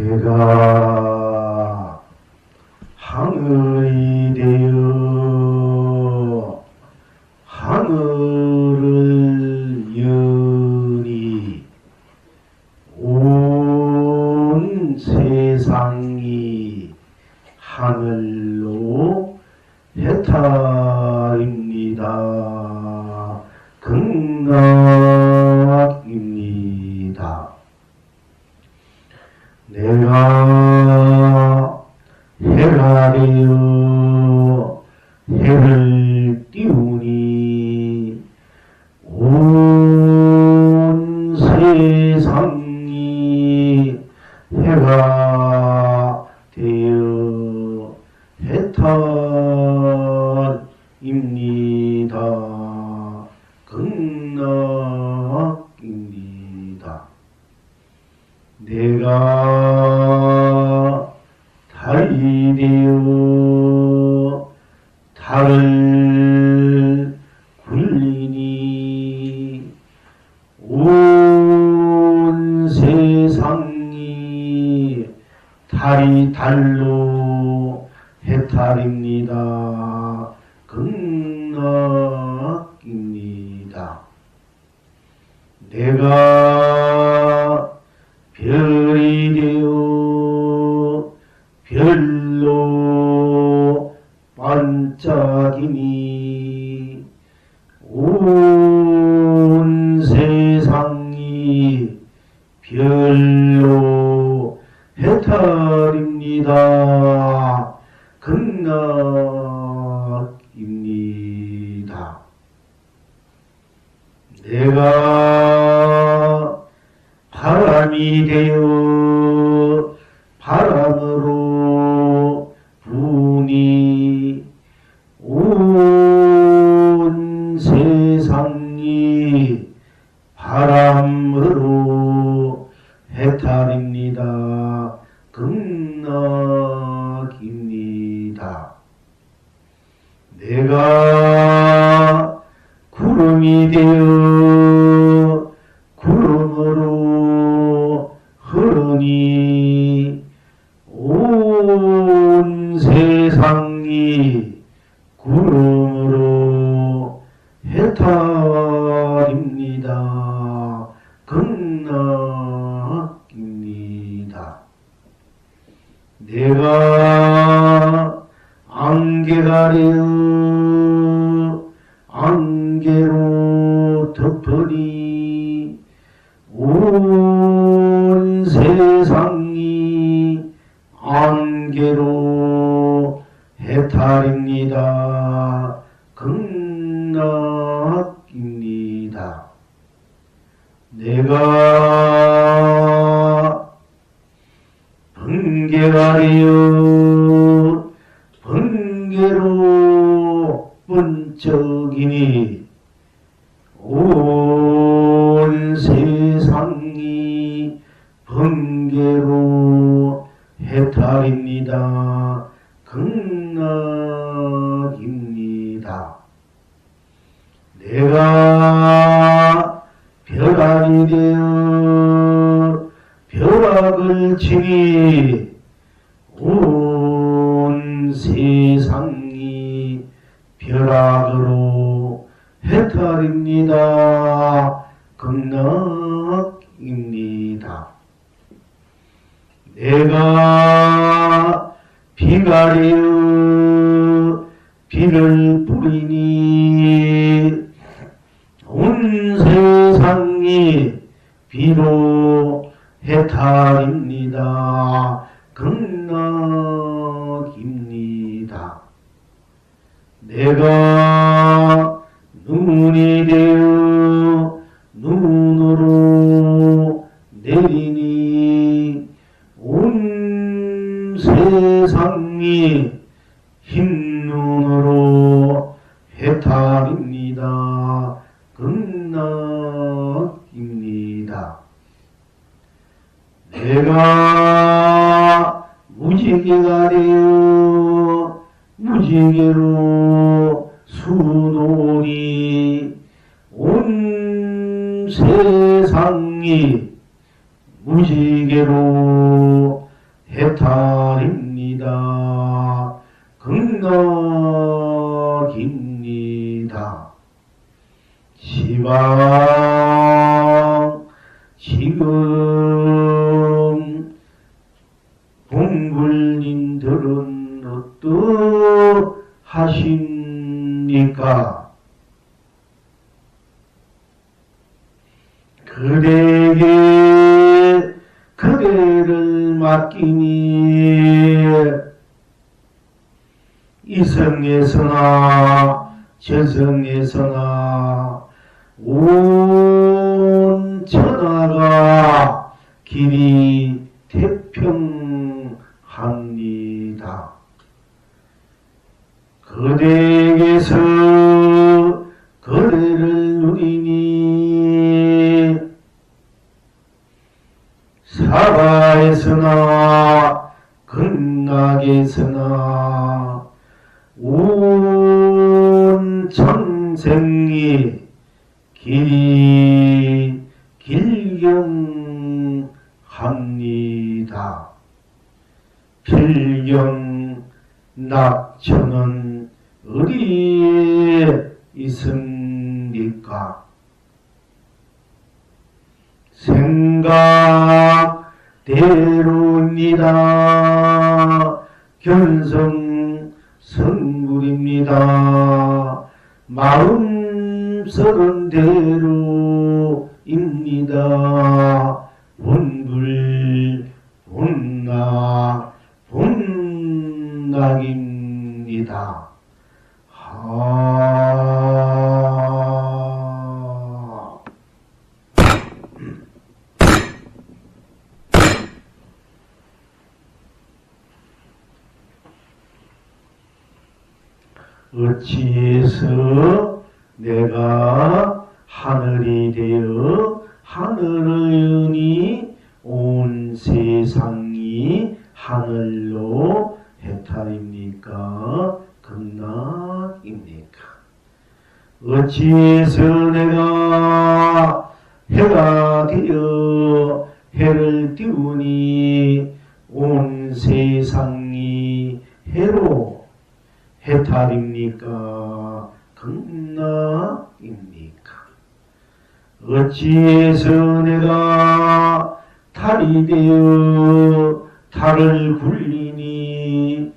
내가 하늘이 되어 하늘을 여니 온 세상이 하늘로 해탈입니다. 극락입니다. 내가 해가 되어 해를 띄우니 온 세상이 해가 되어 해탈입니다. 극락입니다. 내가 달이 되어 달을 굴리니 온 세상이 달이 달로 해탈입니다. 극락입니다. 내가 별이 되어 별로 반짝이니 온 세상이 별로 해탈입니다. 극락입니다. 내가 바람이 되어 바람으로 부니 온 세상이 바람으로 해탈입니다. 극락입니다. 내가 구름이 되어 구름으로 흐르니 온 세상이 구름으로 해탈입니다. 극락입니다. 내가 안개가 되어 안개로 덮으니 온 세상이 안개로 해탈입니다. 극락입니다. 내가 번개가 되어 번개로 번쩍이니 온 세상이 번개로 해탈입니다. 극락입니다. 내가 벼락이 되어 벼락을 치니 온 세상이 벼락으로 해탈입니다. 극락입니다. 내가 비가 되어 비를 뿌리니 온 세상이 비로 해탈입니다. 극락입니다. 내가 눈이 되어 눈으로 내리니 온 세상이 흰눈으로 해탈입니다. 극락입니다. 내가 무지개가 되어 무지개로 수놓으니 온 세상이 무지개로 해탈입니다. 극락입니다. 시방 지금 공불님들은 어떠하십니까? 그대에게 그대를 맡기니 이성에서나 저성에서나 온 천하가 길이 태평합니다. 그대에게서 그대를 누리니 사바에서나 극락에서나 온 천생이 길이 길경합니다. 필경 낙천은 어디에 있습니까? 생각대로입니다. 견성 성불입니다. 마음서른 대로입니다. 본불 본락 본락입니다. 어찌해서 내가 하늘이 되어 하늘을 여니 온 세상이 하늘로 해탈입니까? 극락입니까? 어찌해서 내가 해가 되어 해를 띄우니 온 세상이 해로 해탈입니까? 극락입니까? 어찌해서 내가 달이 되어 달을 굴리니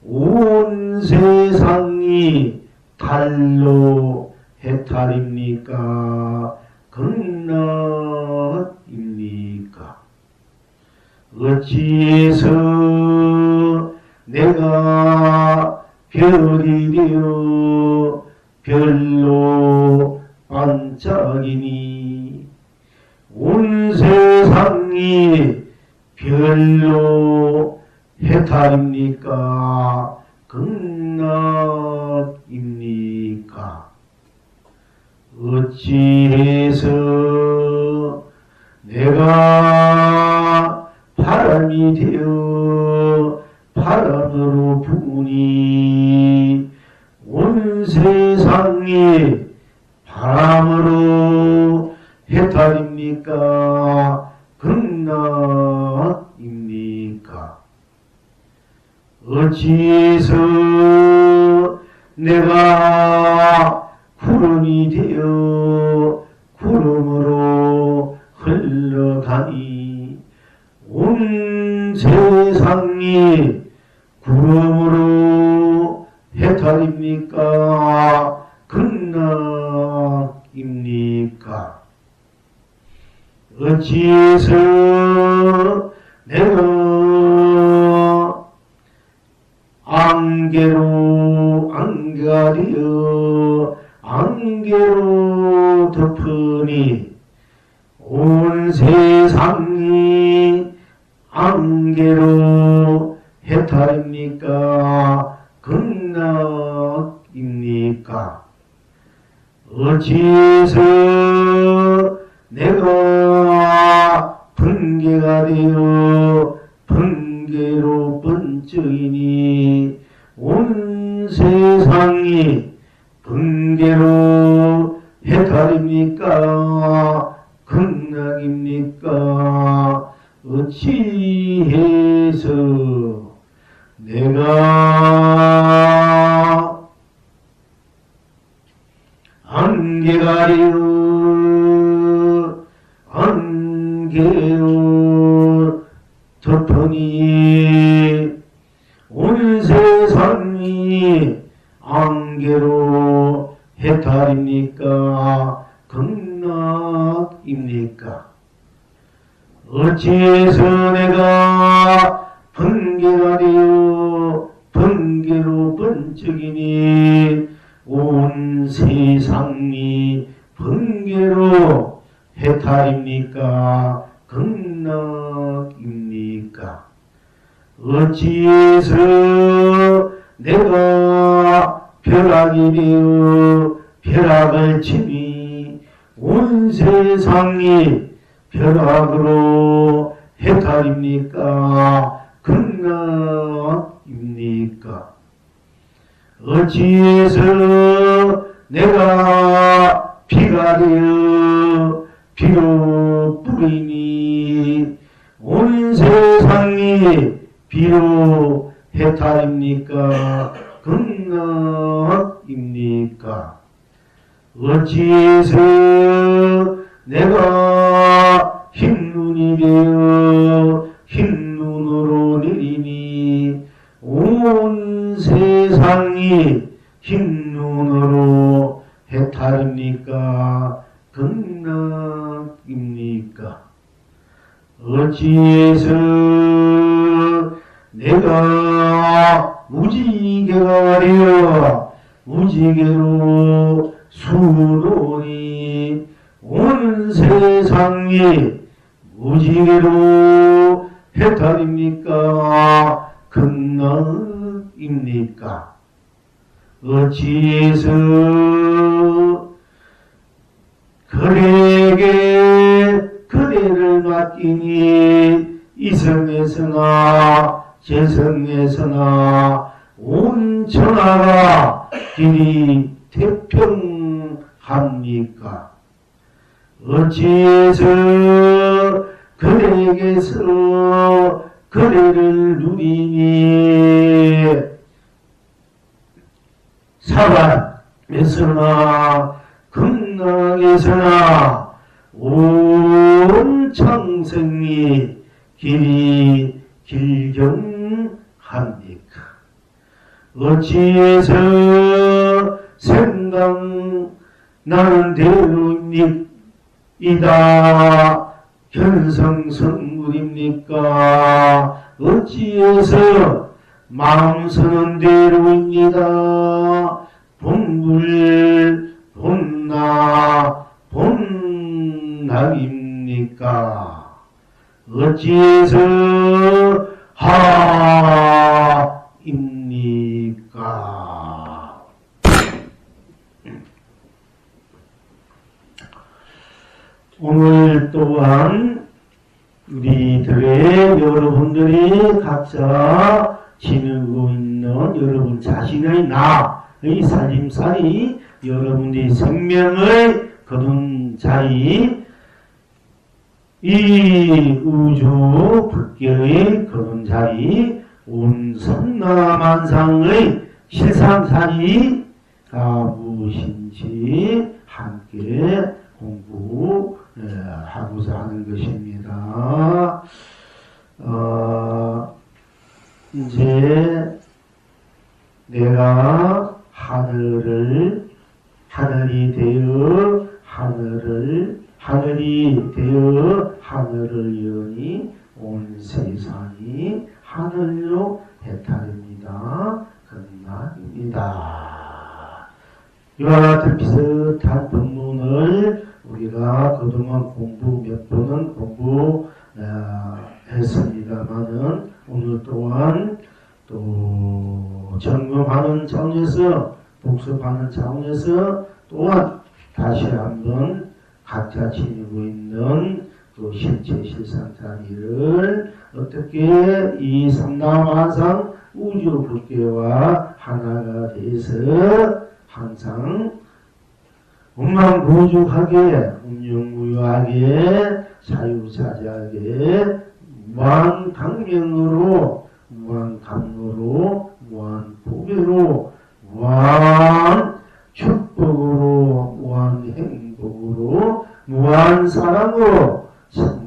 온 세상이 달로 해탈입니까? 극락입니까? 어찌해서 내가 별이 되어 별로 반짝이니 온 세상이 별로 해탈입니까? 극락입니까? 어찌해서 내가 바람이 되어 바람으로 부니 온 세상이 바람으로 해탈입니까? 극락입니까? 어찌해서 내가 구름이 되어 구름으로 흘러가니 온 세상이 구름으로 해탈입니까? 극락입니까? 어찌해서 내가 안개가 되어 안개로 덮으니 온 세상이 안개로 해탈입니까? 극락입니까? 어찌해서 내가 번개가 되어 번개로 번쩍이니 온 세상이 번개로 해탈입니까? 극락입니까? 어찌해서 어찌해서 내가 안개로 덮으니 온 세상이 안개로 해탈입니까? 극락입니까? 어찌해서 내가 번개가 되어 번개로 번쩍이니 온 세상이 번개로 해탈입니까? 극락입니까? 어찌해서 내가 벼락이 되어 벼락을 치니 온 세상이 벼락으로 해탈입니까? 극락입니까? 어찌해서 내가 비가 되어 비로 뿌리니 온 세상이 비로 해탈입니까? 극락입니까? 어찌해서 내가 흰눈이 되어 흰눈으로 내리니 온 세상이 흰눈으로 해탈입니까? 극락입니까? 어찌해서 내가 무지개가 되어 무지개로 수놓으니 온 세상이 무지개로 해탈입니까? 극락입니까? 어찌해서 그대에게 그대를 맡기니 이성에서나 재성에서나 온 천하가 길이 태평합니까? 어찌해서 그대에게서 그대를 누리니 사람에서나 극락에서나 온 창생이 길이 길경합니까? 어찌해서 생각나는 대로입니다. 견성성불입니까? 어찌해서 마음 서는 대로입니다. 본불 본나 본락입니까? 어찌해서 하입니까? 오늘 또한 우리들의 여러분들이 각자 지니고 있는 여러분 자신의 나의 살림살이 여러분들의 생명의 거둔 자리 이 우주 불교의 거둔 자리 온 성남만상의 실상살이가 무엇인지 함께 공부하고자 하는 것입니다. 이제 내가 하늘이 되어 하늘을 여니 온 세상이 하늘로 해탈입니다. 극락입니다. 이와 같은 비슷한 법문을 우리가 그동안 몇 번은 공부했습니다만은 오늘 또한 또 점검하는 차원에서 복습하는 차원에서 또한 다시 한번 각자 지니고 있는 또 실체 실상자리를 어떻게 이 삼라만상 우주 불교와 하나가 돼서 항상 원만무죽하게 운영무효하게 자유자재하게 무한강명으로, 무한감로로, 무한보배로, 무한축복으로, 무한행복으로, 무한사랑으로,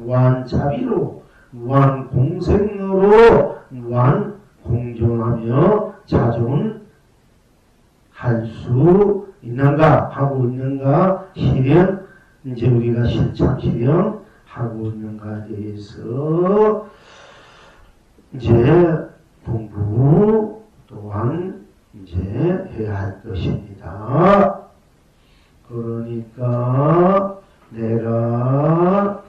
무한자비로, 무한공생으로, 무한공존하며 자존할 수 있는가? 하고 있는가? 실행, 이제 우리가 실천 실행하고 있는가에 대해서 이제 공부 또한 이제 해야 할 것입니다. 그러니까 내가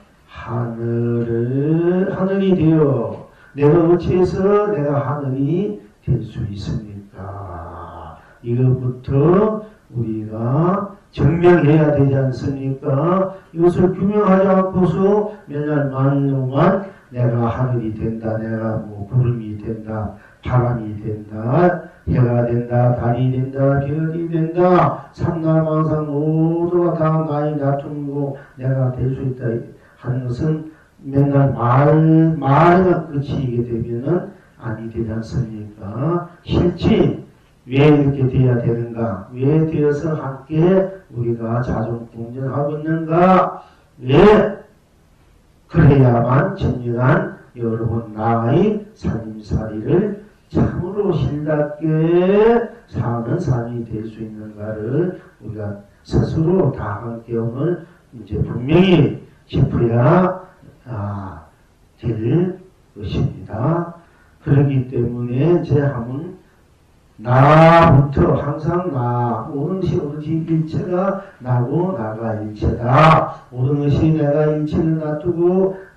하늘이 되어 내가 어찌해서 내가 하늘이 될 수 있습니까? 이것부터 우리가 증명해야 되지 않습니까? 이것을 규명하지 않고서 몇년 만 동안 내가 하늘이 된다, 내가 뭐 구름이 된다, 바람이 된다, 해가 된다, 달이 된다, 별이 된다, 삼라만상 모두가 다 나의 나중이고 내가 될 수 있다 하는 것은 맨날 말에만 그치게 되면은 아니 되지 않습니까? 실제 왜 이렇게 되어야 되는가? 왜 되어서 함께 우리가 자존공존하고 있는가? 왜 그래야만 진정한 여러분 나의 살림살이를 참으로 신답게 사는 삶이 될 수 있는가를 우리가 스스로 다 함께 오늘 이제 분명히 짚어야 될 것입니다. 그렇기 때문에 제 함은 나부터 항상 모든 것이 일체가 나고 나가 일체다. 모든 것이 내가 일체를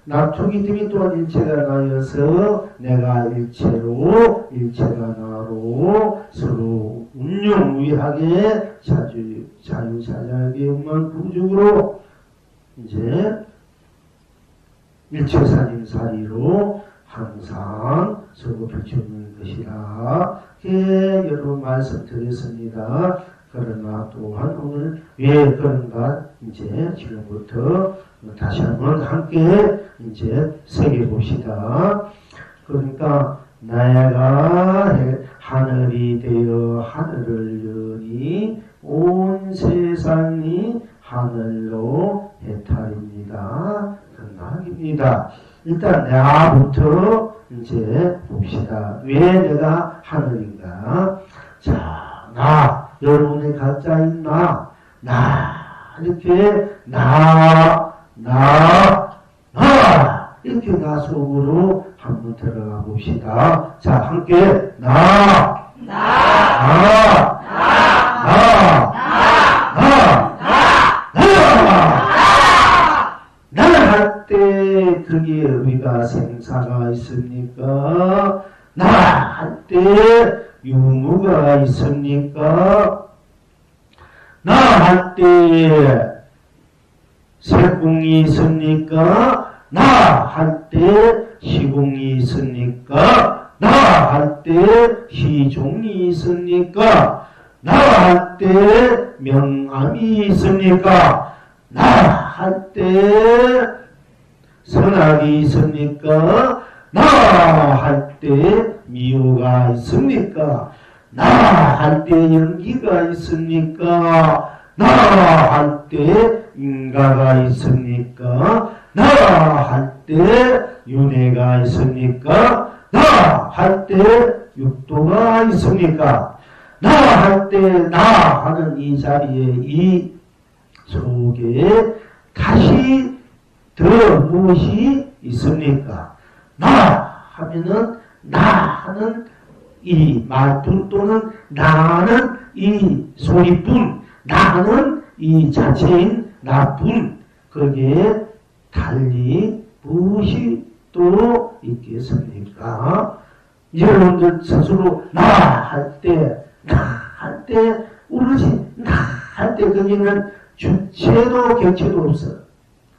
놔두기 때문에 또한 일체가 나여서 내가 일체로 일체가 나로 서로 운용무이하게 자유자재하게 영만부족으로 이제 일체살림살이로 항상 서로 비추는 것이라 여러분 말씀드렸습니다. 그러나 또한 오늘 왜 그런가 이제 지금부터 다시 한번 함께 이제 새겨봅시다. 그러니까 내가 하늘이 되어 하늘을 여니 온 세상이 하늘로 해탈입니다. 낙입니다. 일단 나부터 이제 봅시다. 왜 내가 하늘인가? 자, 여러분의 가짜인 이렇게 이렇게 나 속으로 한번 들어가 봅시다. 자, 함께 할 때 거기에 우리가 생사가 있습니까? 할 때 유무가 있습니까? 할 때 색공이 있습니까? 할 때 시공이 있습니까? 할 때 시종이 있습니까? 할 때 명암이 있습니까? 할 때 선악이 있습니까? 할 때 미호가 있습니까? 할 때 연기가 있습니까? 할 때 인가가 있습니까? 할 때 윤회가 있습니까? 할 때 육도가 있습니까? 할 때 하는 이 자리에 이 속에 다시 더 무엇이 있습니까? 하면은 하는 이 말뿐 또는 나는 이 소리뿐 나는 이 자체인 나뿐 거기에 달리 무엇이 또 있겠습니까? 여러분들 스스로 할 때 오로지 할 때 거기는 주체도 객체도 없어.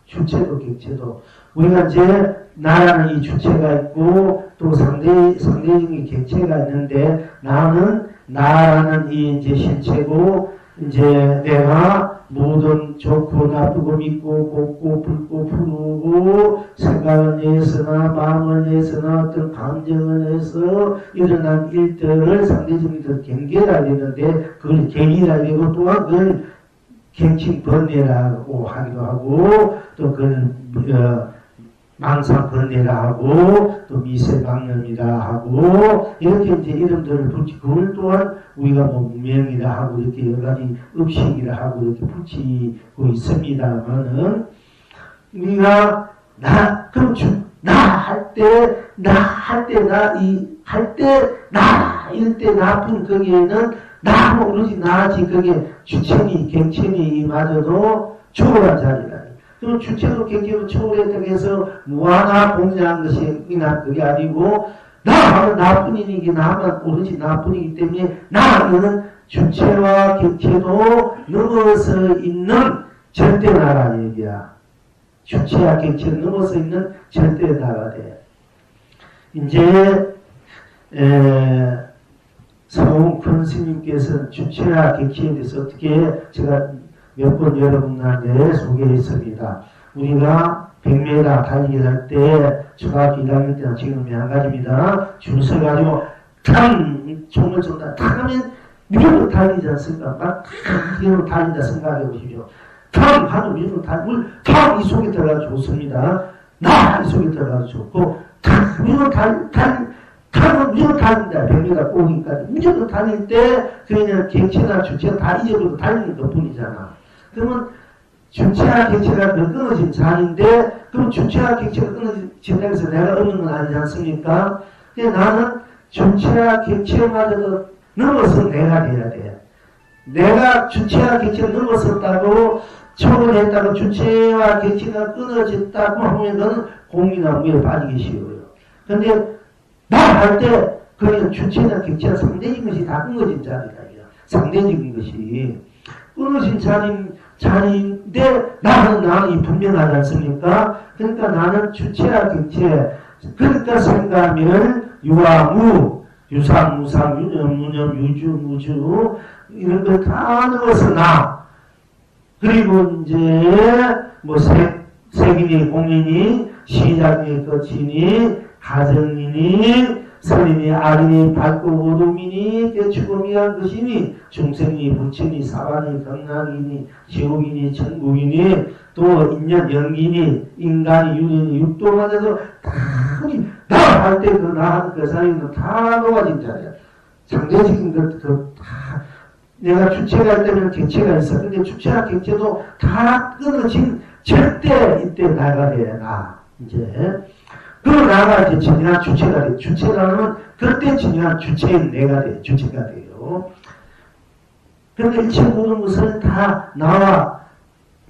주체도 객체도. 우리가 이제 나라는 이 주체가 있고 또 상대적인 객체가 있는데 나라는 이 이제 실체고 이제 내가 모든 좋고 나쁘고 믿고 곱고 붉고 푸르고 생각을 내서나 마음을 내서나 어떤 감정을 내서 일어난 일들을 상대적인 경계라 되는데 그걸 경이라 되고 또한 그걸 갱칭 번뇌라고 하기도 하고 또 그걸 망상 번뇌라 하고 또 미세망념이라 하고 이렇게 이제 이름들을 붙이 그걸 또한 우리가 뭐 무명이라 하고 이렇게 여러 가지 업식이라 하고 이렇게 붙이고 있습니다만은 우리가 그럼 이럴 때 나쁜 거기에는 나 오로지 나지 그게 주체니 갱체니 이마저도 초월한 자리라. 그럼 주체도 갱체도 초월했다고 해서 무한하 공유한 것이 그게 아니고 나는 나뿐이니 이게 나만 오로지 나뿐이기 때문에 나는 주체와 갱체도 넘어서 있는 절대 나라 얘기야. 주체와 갱체를 넘어서 있는 절대 나라래. 이제 서홍큰 스님께서는 주체와 객체에 대해서 어떻게 제가 몇 번 여러분한테 소개했습니다. 우리가 100m 달리기 할 때 초등학교 1학년 때나 지금은 마찬가지입니다. 줄 서가지고 탕! 총을 쏜다. 탕! 하면 무조건 달리지 않습니까? 막 탕! 달린다 생각해 보십시오. 탕! 하면 무조건 달리고 탕! 이 속에 들어가서 좋습니다. 이 속에 들어가서 좋고 탕! 무조건 타면 무조건 달린다. 100m 꼬기까지. 무조건 달릴 때, 그냥 객체나 주체가 다 잊어버리고 달리는 것 뿐이잖아. 그러면 주체와 객체가 끊어진 자리인데, 그럼 주체와 객체가 끊어진다고 해서 내가 없는 건 아니지 않습니까? 근데 나는 주체와 객체마저도 넘어서 내가 돼야 돼. 내가 주체와 객체를 넘어섰다고, 초월했다고 주체와 객체가 끊어졌다고 하면 그건 공이나 무에 빠지기 쉬워요. 근데 할 때, 그 주체나 객체나 상대적인 것이 다 끊어진 자리다. 상대적인 것이. 끊어진 자리인데, 나는 분명하지 않습니까? 그러니까 나는 주체와 객체, 그러니까 생각하면 유아무, 유상, 무상, 유념, 무념, 유주, 무주, 이런 걸 다 넣어서 나. 그리고 이제, 뭐, 색이니, 공이니, 시작이, 끝이니, 가정이니 선이니 아리니 밝고 어둠이니 죽음이 한 것이니 중생이 부처니 사관이 경락이니 지옥이니 천국이니 또 인연 영기니 인간이 유년이 육도만해서 다 나 할 때 그 나한 그 사이는 다 놓아진 자리야. 상대적인 것도 다 내가 주체가 할 때는 객체가 있어. 근데 주체와 객체도 다 끊어진 절대 이때 나가 돼. 나 이제 그럼 나가 이제 진정한 주체가 돼. 주체라면 그때 진정한 주체인 내가 돼. 주체가 돼요. 그런데 일체 모든 것은 다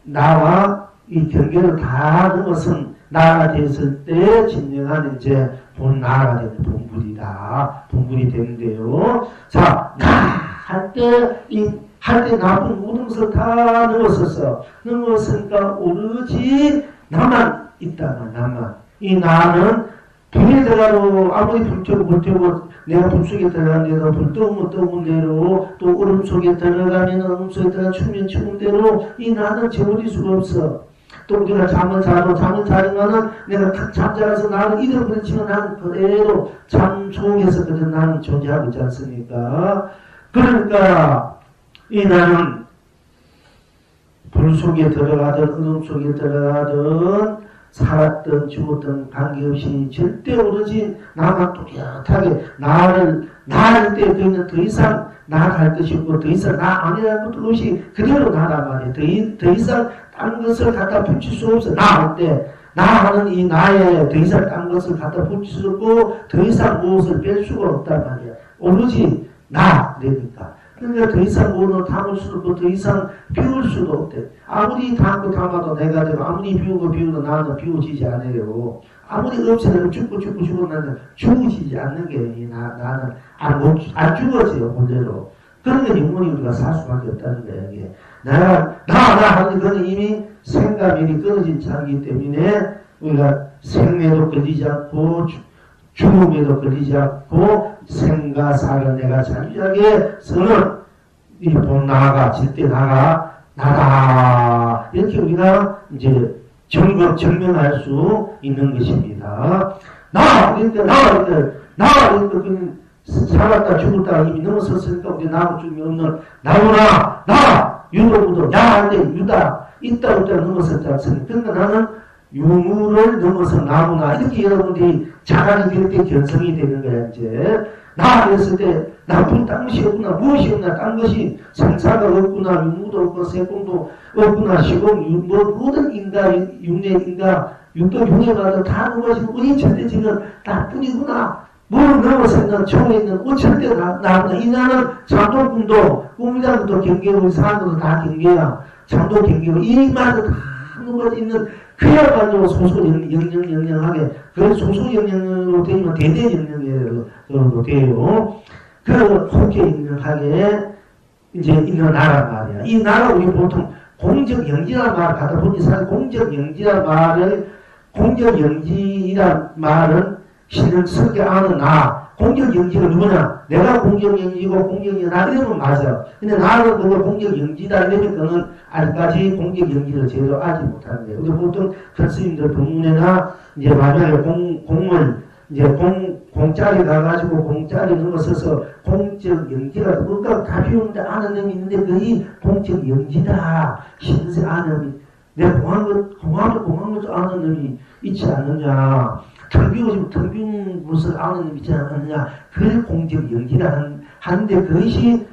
나와 이 경계를 다 넘어선 나가 됐을 때 진정한 이제 본 나가 되는 본분이 되는데요. 자, 할 때 나쁜 모든 것을 다 넘었으니까 오로지 나만 있다만 나만. 이 나는 불에 들어가도 아무리 불태우고 내가 불 속에 들어가는데도 불 떠오면 대로 또 얼음 속에 들어가면 얼음 속에 들어가 추면 대로 이 나는 저버릴 수가 없어. 또 우리가 잠을 자지만은 내가 탁 잠자라서 나를 잃어버리지만 나는 그대로 잠 속에서 그대로 나는 존재하고 있지 않습니까? 그러니까 이 나는 불 속에 들어가든 얼음 속에 들어가든 살았든 죽었든 관계없이 절대 오로지 나만 뚜렷하게 나를 때 그는 더 이상 나아갈 것이 없고 더 이상 나 아니라는 것도 없이 그대로 나란 말이에요. 더 이상 딴 것을 갖다 붙일 수 없어. 나 할 때 나하는 이 나에 더 이상 딴 것을 갖다 붙일 수 없고 더 이상 무엇을 뺄 수가 없단 말이야. 오로지 나 되니까. 그러니까 더 이상 뭐는 담을 수도 없고 더 이상 비울 수도 없대. 아무리 담아도 내가 되고 아무리 비우고 나는 비워지지 않아요. 아무리 없애도 죽고 나는 죽어지지 않는 게 나는 안 죽어져요 본대로. 그러니까 영원히 우리가 살 수밖에 없다는 거예요. 이게. 나 하는 거는 이미 생각이 끊어진 자이기 때문에 우리가 생매도 걸리지 않고 죽음에도 걸리지 않고 생과 사를 내가 자유하게 서는 이 본 나가 질때 나가 나다. 이렇게 우리가 이제 증명할 수 있는 것입니다. 그러니까 그러니까 살았다 죽었다 이미 넘어섰으니까 우리 나하고 죽음이 없는 나구나, 유도부도, 안돼, 유다, 있다, 없다 넘어섰지 않습니까? 그러니까 나는 유무를 넘어서 나구나. 이렇게 여러분들이 자각이 될 때 견성이 되는 거야, 이제. 그랬을 때, 나쁜 딴 것이 없구나, 무엇이 없나, 딴 것이 생사가 없구나, 유무도 없구나, 세공도 없구나, 시공, 모든 육도 흉내가 다 넘어지는 우리 절대지는 나뿐이구나. 뭘 넘어서 있는 초에 있는 절대 나구나. 이 나는 잠도 꿈도, 꿈이라는 것도 경계고, 사는 것도 다 경계야. 잠도 경계고, 이 말도 다 넘어져 있는 그야말로 소소영영하게, 그 소소영영으로 되면 대대영영으로 돼요. 그 호쾌영영하게 이제 있는 나라 말이야. 이 나라 우리 보통 공적영지란 말 가다 보니 사실 공적영지란 말은 신을 쓰게 하는 공적영지가 누구냐? 내가 공적영지고 공적영지 나 이러면 맞아. 근데 나는 그걸 공적영지다 이러면 그는 아직까지 공적영지를 제대로 알지 못하는 거예요. 근데 보통 큰 스님들 법문에나 이제 만약에 공을 이제 공짜리 가가지고 공짜리 넘어서서 공적영지가 뭔가 다 비우는데 아는 놈이 있는데 그게 공적영지다. 신세 아는 놈이 내가 공한 것도 아는 놈이 있지 않느냐. 텅빈 것을 아는 놈이 있지 않느냐. 그게 공적영지다 하는데 그것이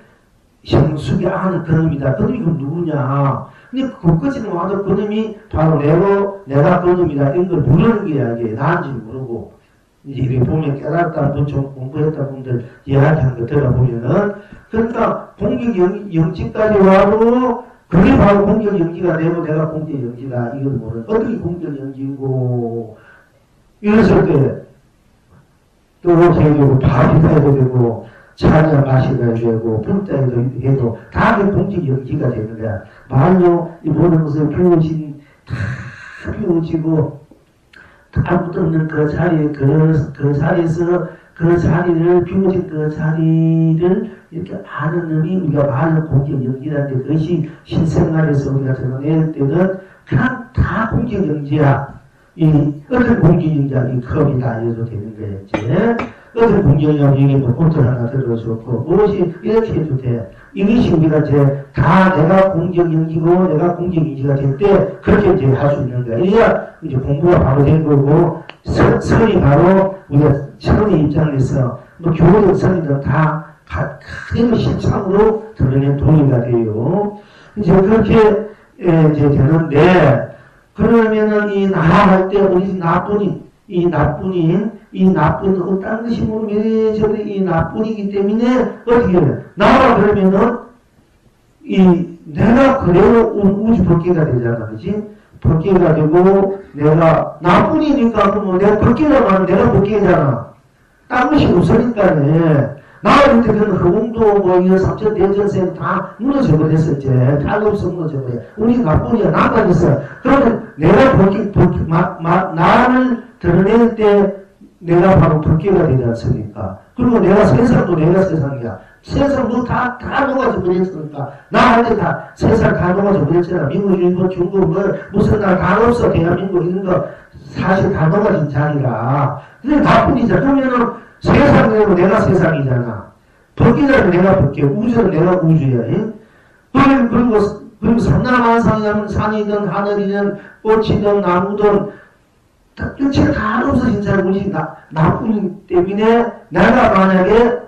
성숙이 아는 그놈이다. 그놈이 그럼 누구냐. 근데 그것까지는 와도 그놈이 바로 내가 그놈이다. 이런 걸 모르는 게야. 이게 나인지 모르고. 이제 이렇게 보면 깨달았다 분, 좀 공부했다 분들 이야기한 거 들어보면은, 그러니까 공격영지까지 와도 그게 바로 공격영지가 되고 내가 공격영지다. 이걸 모르는. 어떻게 공격영지고, 이랬을 때, 또 이렇게 되고, 밥이 가야 되고, 차냐 마시가 되고, 불따위도 해도, 다 그 공격영지가 되는 거야. 만약 이 모든 것을 다 비워지고, 아무것도 없는 그 자리에, 그 자리에서 그 자리를, 비워진 그 자리를 이렇게 아는 놈이 우리가 많은 공격영지라는데 그것이 실생활에서 우리가 드러낼 때는 그냥 다 공격영지야. 어떤 공격영지야? 이 컵이다. 이래도 되는 거였지. 어떤 공격영지 얘기 뭐 꽃을 하나 들어줬고, 무엇이 이렇게 해도 돼. 이것이 우리가 이제 다 내가 공격영지고 내가 공격영지가 될 때 그렇게 이제 할 수 있는 거야. 이래야 이제 공부가 바로 된 거고, 선이 바로 우리가 선의 입장에서 뭐 교회적 선이든 다 그대로 실상으로 드러낸 도리가 돼요. 이제 그렇게 이제 되는데, 그러면은 이 나할 때 우리 이 나쁜 어떤 것이 모르겠어도 이 나쁜이기 때문에 어떻게 해요? 나라 그러면은 내가 그대로 우주 법계가 되잖아, 그지? 법계가 되고 내가 나쁜이니까 그러면 내가 법계라고 하면 내가 법계잖아. 딴 것이 없으니까네. 나올 때 그런 허공도 뭐 이런 삼천 대전생 다 무너져 버렸었지. 다 없어 무너져 버려. 우리 나뿐이야. 나가 있어. 그러면 내가 나를 드러낼 때 내가 바로 불교가 되지 않습니까? 그리고 내가 세상도 내가 세상이야. 세상도 다 녹아져 버렸으니까. 나 할 때 다 세상 다 녹아져 버렸잖아. 미국, 일본, 중국, 무슨 나라 다 없어. 대한민국 이런 거 사실 다 녹아진 자리라. 근데 나뿐이잖아. 그러면은 세상이고 내가 세상이잖아. 법계는 내가 법계, 우주는 내가 우주야. 그리고 삼라만상이라면 산이든 하늘이든 꽃이든 나무든 전체가 다 없어진 자를 우리 나뿐이기 때문에 내가 만약에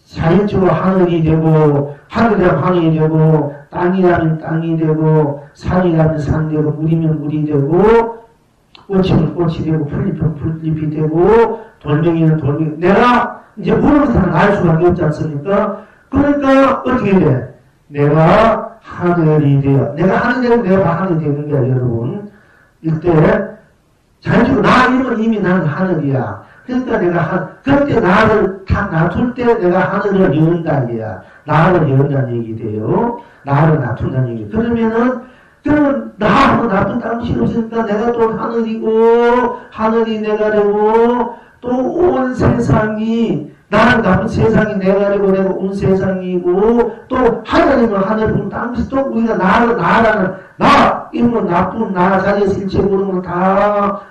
자연적으로 하늘이 되고, 하늘이라면 하늘이 되고, 땅이라면 땅이 되고, 산이라면 산이 되고, 물이면 물이 되고, 꽃이면 꽃이 되고, 풀잎이면 풀잎이 되고, 돌멩이는 돌멩이. 내가 이제 모르면서 알 수밖에 없지 않습니까? 그러니까 어떻게 돼? 내가 하늘이 돼요. 내가 하늘이 되고 내가 하늘이 되는 거야, 여러분. 이때 자연적으로 나 이름은 이미 나는 하늘이야. 그러니까 그때 나를 탁 놔둘 때 내가 하늘을 여는다는 얘기야. 나를 여는다는 얘기 돼요. 나를 놔둔다는 얘기. 그러면 나하고 나쁜 당시 없으니까 내가 또 하늘이고, 하늘이 내가 되고, 또 온 세상이 나는 나쁜 세상이 내가 되고 내가 온 세상이고 또 하나님은 하늘은 당시 또 우리가 나라는 나 이런 건 나쁜 나 자리에서 일체 모르는 건 다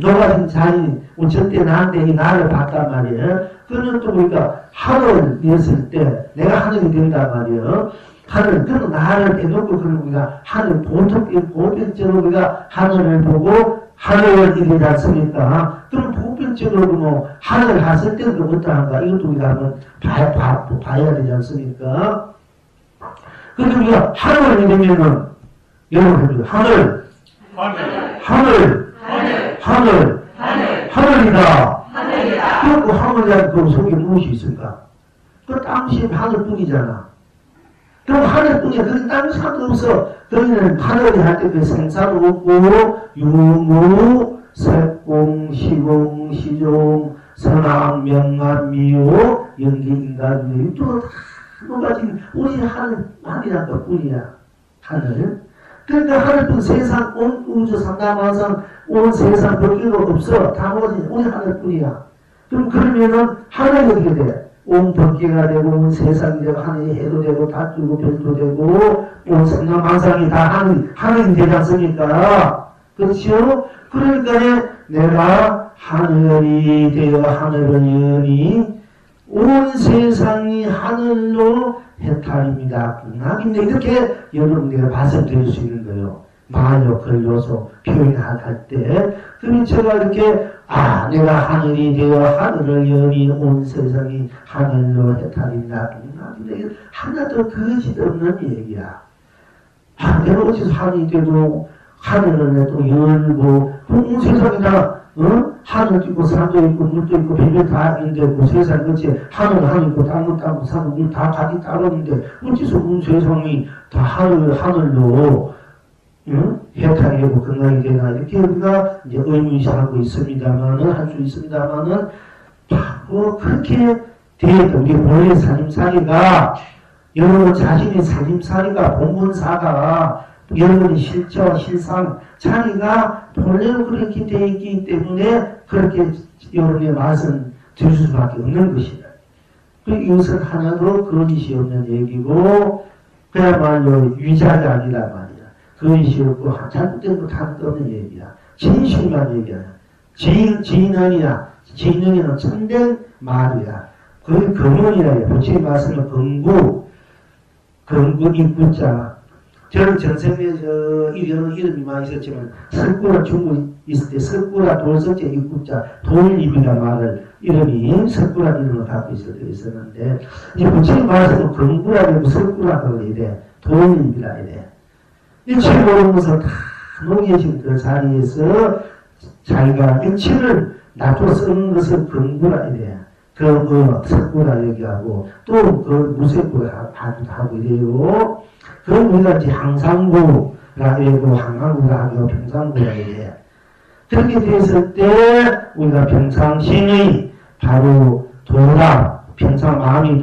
녹아진 자리 절대 나한테 이 나를 봤단 말이에요. 그러면 또 우리가 하늘이었을 때 내가 하늘이 된단 말이에요. 하늘, 그런 나를 빼놓고 그런 우리가 하늘 보편적으로 우리가 하늘을 보고 하늘을 이루지 않습니까? 그럼 보편적으로 뭐 하늘을 갔을 때는 어떠한가? 이것도 우리가 한번 봐야 되지 않습니까? 그래서 우리가 하늘을 이루면은 여러분 하늘, 하늘이다. 그리고 하늘이란 그 속에 무엇이 있을까? 그 당시 하늘뿐이잖아. 그럼 하늘뿐이야. 그 다른 사도 없어. 그러면 하늘이 할 때 그 생사도 없고, 유무, 색공, 시공, 시종, 선악, 명암, 미호, 연기, 인간, 미호, 또 다 가진 오직 하늘이란 것 뿐이야. 하늘. 그러니까 하늘뿐 세상, 온 우주 상담화상, 온 세상 별기가 없어. 다 오직 하늘뿐이야. 그럼 그러면은 하늘이 어떻게 돼? 온 법계가 되고 온 세상이 되고 하늘이 해도 되고 달도 되고 별도 되고 온 상상망상이 다 하늘이 되지 않습니까? 그렇죠? 그러니까 내가 하늘이 되어 하늘을 여니 온 세상이 하늘로 해탈입니다. 낙인데 이렇게 여러분들에게 말씀드릴 수 있는 거예요. 말로 글로서 표현할 때. 그러면 제가 이렇게 내가 하늘이 되어 하늘을 여니 온 세상이 하늘로 해탈입니다. 하나도 거짓 없는 얘기야. 내가 어째서 하늘이 되고 하늘을 또 열고 온 세상이 다 하늘도 있고 산도 있고 물도 있고 별별 다 있는데 그 세상 그치 하늘 있고 땅은 땅 산은 물 다 같이 따르는데 어째서 온 세상이 다 하늘로 해탈이고 건강이 되나 이렇게 우리가 이제 의문시하고 있습니다만은 할 수 있습니다만은 바로 그렇게 되어있다. 우리 본래 살림살이가 여러분 자신의 살림살이가 본문사가 여러분의 실체와 실상 자리가 본래로 그렇게 되어 있기 때문에 그렇게 여러분의 말씀 드릴 수밖에 없는 것이다. 이것은 하나도 거짓이 없는 얘기고 그야말로 위자가 아니란 말이야. 그것이 없고 잘못된 거 다름도 없는 얘기야. 진실만 얘기야. 진언이는 참된 말이야. 그게 근원이라 해요. 부처님 말씀은 근구 입구자. 저는 전생에 이름이 많이 있었지만 석구라 중국 있을 때 석구라 돌석제 입구자 돌입이라는 말을 이름이 석구라는 이름을 갖고 있었는데 이제 부처님 말씀은 근구라 되고 석구라고 이래 돌입이라 이래. 일체 모르는 것을 다 놓여진 그 자리에서 자기가 일체를 놔둬 쓰는 것을 근구라 이래. 석구라 얘기하고, 또 무색구라 하고 이래요. 그럼 우리가 이제 항상구라 얘기하고, 항강구라 하고, 평상구라 얘기해. 그렇게 됐을 때, 우리가 평상신의 바로 도다, 평상 마음이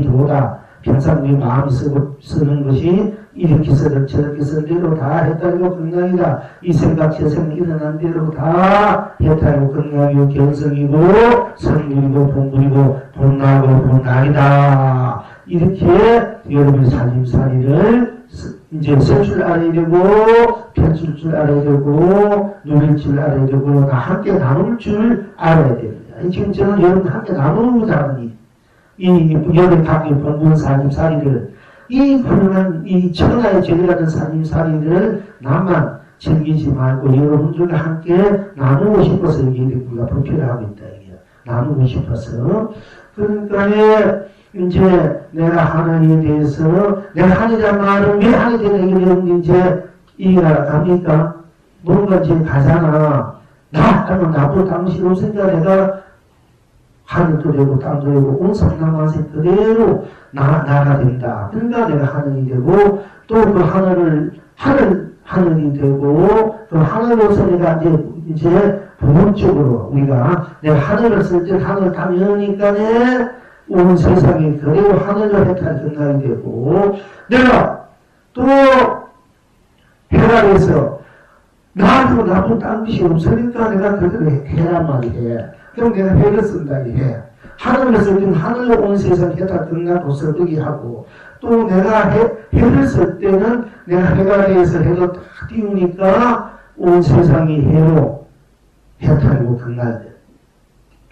도다, 평상 우리 마음이 쓰는 것이 이렇게 쓰든 저렇게 쓰는 대로 다 해탈이고 건강이다. 이 생각 재생이 일어난 대로 다 해탈이고 건강이고 견성이고 성불이고 본불이고 본나고 본날이다. 이렇게 여러분의 살림살이를 이제 쓸 줄 알아야 되고 펼칠 줄 알아야 되고 누릴 줄 알아야 되고 다 함께 나눌 줄 알아야 됩니다. 지금 저는 여러분 함께 나누자니 이 여러분 각기 본분 살림살이를 이 훌륭한 이 천하의 제일같은 살림살이를 나만 즐기지 말고 여러분들과 함께 나누고 싶어서 여기 우리가 불필요하고 있다. 나누고 싶어서. 그러니까 이제 내가 하나님에 대해서 내가 하나님이란 말은 왜 하게 되는 이런 이제 이해가 갑니까? 뭔가 이제 가잖아. 하면 나도 당신 없으니까 내가 하늘도 되고 땅도 되고 온 상남하세 그대로 나가 된다. 그러니까 내가 하늘이 되고 또 그 하늘이 되고 그 하늘로서 내가 이제 본격적으로 우리가 내가 하늘을 쓸 때 하늘 당연히니까 온 세상이 그대로 하늘로 해탈 건강이 되고 내가 또 해달에서 나도 나쁜 딴 뜻이 없으니까 내가 그대로 해란 말이야. 그럼 내가 해를 쓴다니 해. 하늘을 쓸 때는 하늘로 온 세상 해다 등나도서 뜨게 하고, 또 내가 해를 쓸 때는 내가 해가 돼서 해를 딱 띄우니까 온 세상이 해로 해탈이고 등나돼.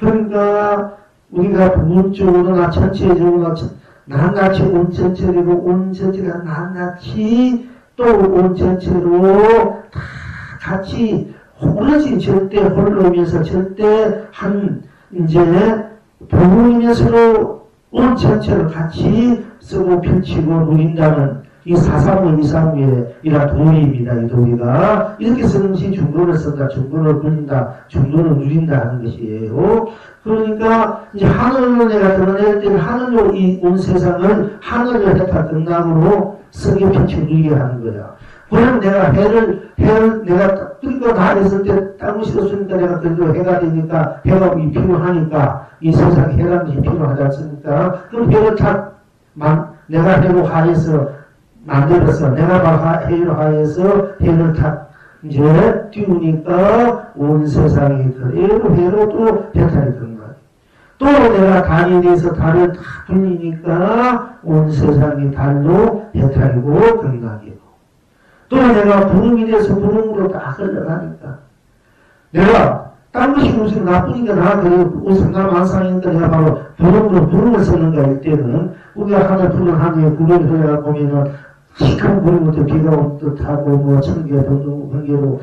그러니까 우리가 부분적으로나 전체적으로나 낱낱이 온 전체로 온 전체가 낱낱이 또 온 전체로 다 같이 오로지 절대 홀로면서 절대 한 이제 부분이면서도 온 전체를 같이 쓰고 펼치고 누린다는 이 사사무 이사무의 이런 도리입니다. 이 도리가 이렇게 쓰는 것이 중도를 쓴다, 중도를 부린다, 중도를 누린다 하는 것이에요. 그러니까 이제 하늘을 내가 드러낼 때는 하늘로 이 온 세상을 하늘을 해탈 등락으로 쓰게 펼쳐 누리게 하는 거야. 그럼 내가 해를 내가 뜨거 다 했을 때 땀을 실었으니까 내가 그래도 해가 되니까 해가 필요하니까 이 세상에 해라는 것이 필요하지 않습니까? 그럼 해를 내가 해로 하에서 만들어서 내가 바로 해로 하에서 해를 탁 이제 띄우니까 온 세상이 그대로 해로 또 해탈이 되는 거야. 또 내가 달이 돼서 달을 탁 돌리니까 온 세상이 달로 해탈이고 경락이고, 또 내가 구름이 돼서 구름으로 다 흘러가니까 내가 딴 것이 무슨 나쁘니까 나 그래 무슨 나 만상이니까 내가 바로 구름을 쓰는가 할 때는 우리가 하늘 푸른 하늘에 구름이 흘러가 보면은 시큰 구름부터 비가 온 듯하고 뭐 천개 등등 번개로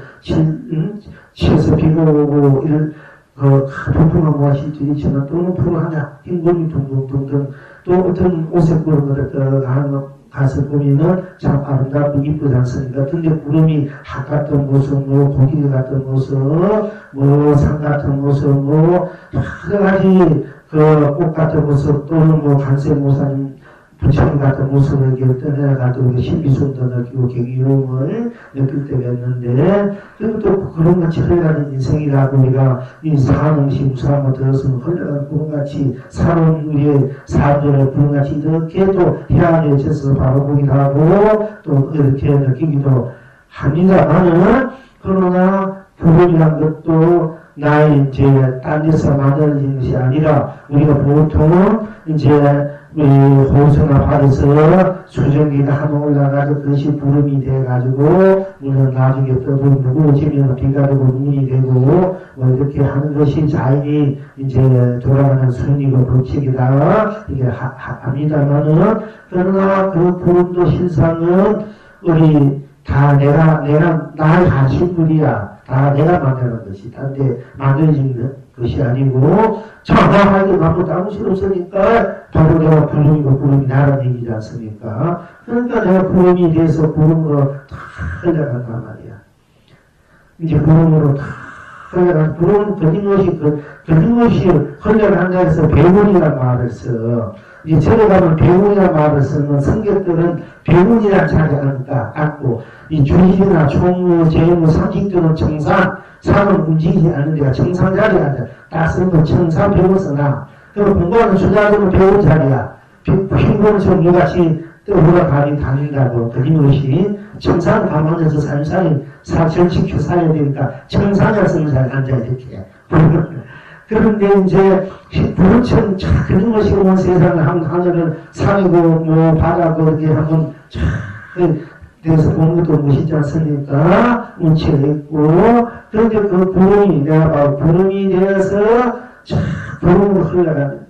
치에서 비가 오고 이런 풍풍한 무엇이 들이치면 또는 푸른 하냐 흰 구름이 둥둥둥둥, 또 어떤 오색 구름을 가서 보면은 참 아름답고 이쁘지 않습니까? 근데 구름이 학 같은 모습, 뭐 고기 같은 모습, 뭐 산 같은 모습, 뭐 여러 가지 꽃 같은 모습, 또는 뭐 간색 모사님 부처님 같은 모습을 떠내가지고 신비성도 느끼고 경이로움을 느낄 때가 있는데, 그리고 또 그런 같이 흘러가는 인생이라고 우리가 이 사는시 무사함을 들었으면 흘러가는 구름같이 살아온 우리의 삶들을 구름같이 이렇게 또 해안에 젖어서 바라보기도 하고 또 이렇게 느끼기도 합니다만은, 그러나 구름이란 것도 나의 이제 딴 데서 만들어진 것이 아니라 우리가 보통은 이제 호수나 바다에서 수증기가 한번 올라가서 그것이 구름이 돼가지고 물론 나중에 또 무거워지면 비가 되고 눈이 되고 뭐 이렇게 하는 것이 자연이 이제 돌아가는 순리고 법칙이다 이게 합니다만은, 그러나 그 구름도 실상은 우리 다 나의 가시물이야. 다 내가 만드는 것이 단데 만들어진 것이 아니고 정확하게 아무것도 아무 실 없으니까 바로 내가 구름이고 구름이 나라는 얘기지 않습니까? 그러니까 내가 구름이 돼서 구름으로 다 흘러간단 말이야. 이제 구름으로 다 흘러간, 구름은 거짓것이 흘러간다 해서 배문이란 말을 써. 이제 절에 가면 배문이란 말을 쓰는 성격들은 배문이란 자리를 갖고, 이 주일이나 총무, 재무, 상식들은 청산, 산은 움직이지 않는 데가 청산 자리가 앉아. 딱 쓰면 청산 배우 쓰나. 그럼 공부하는 주자들은 배운 자리야. 핑거는 좀 누같이 뜨거나 다닌다고, 거짓것이 청산 가만해서 살살이 절치켜 살아야 되니까 청산을 쓰는 자리에 앉아 이렇게. 그런데 이제 부르천 그런 것이 온 세상을 하늘을 산이고 뭐 바다고 이렇게 한번 그래서 보는 것도 멋있지 않습니까? 운치가 있고, 그런데 그 구름이 내가 바로 구름이 되어서 구름으로 흘러가는.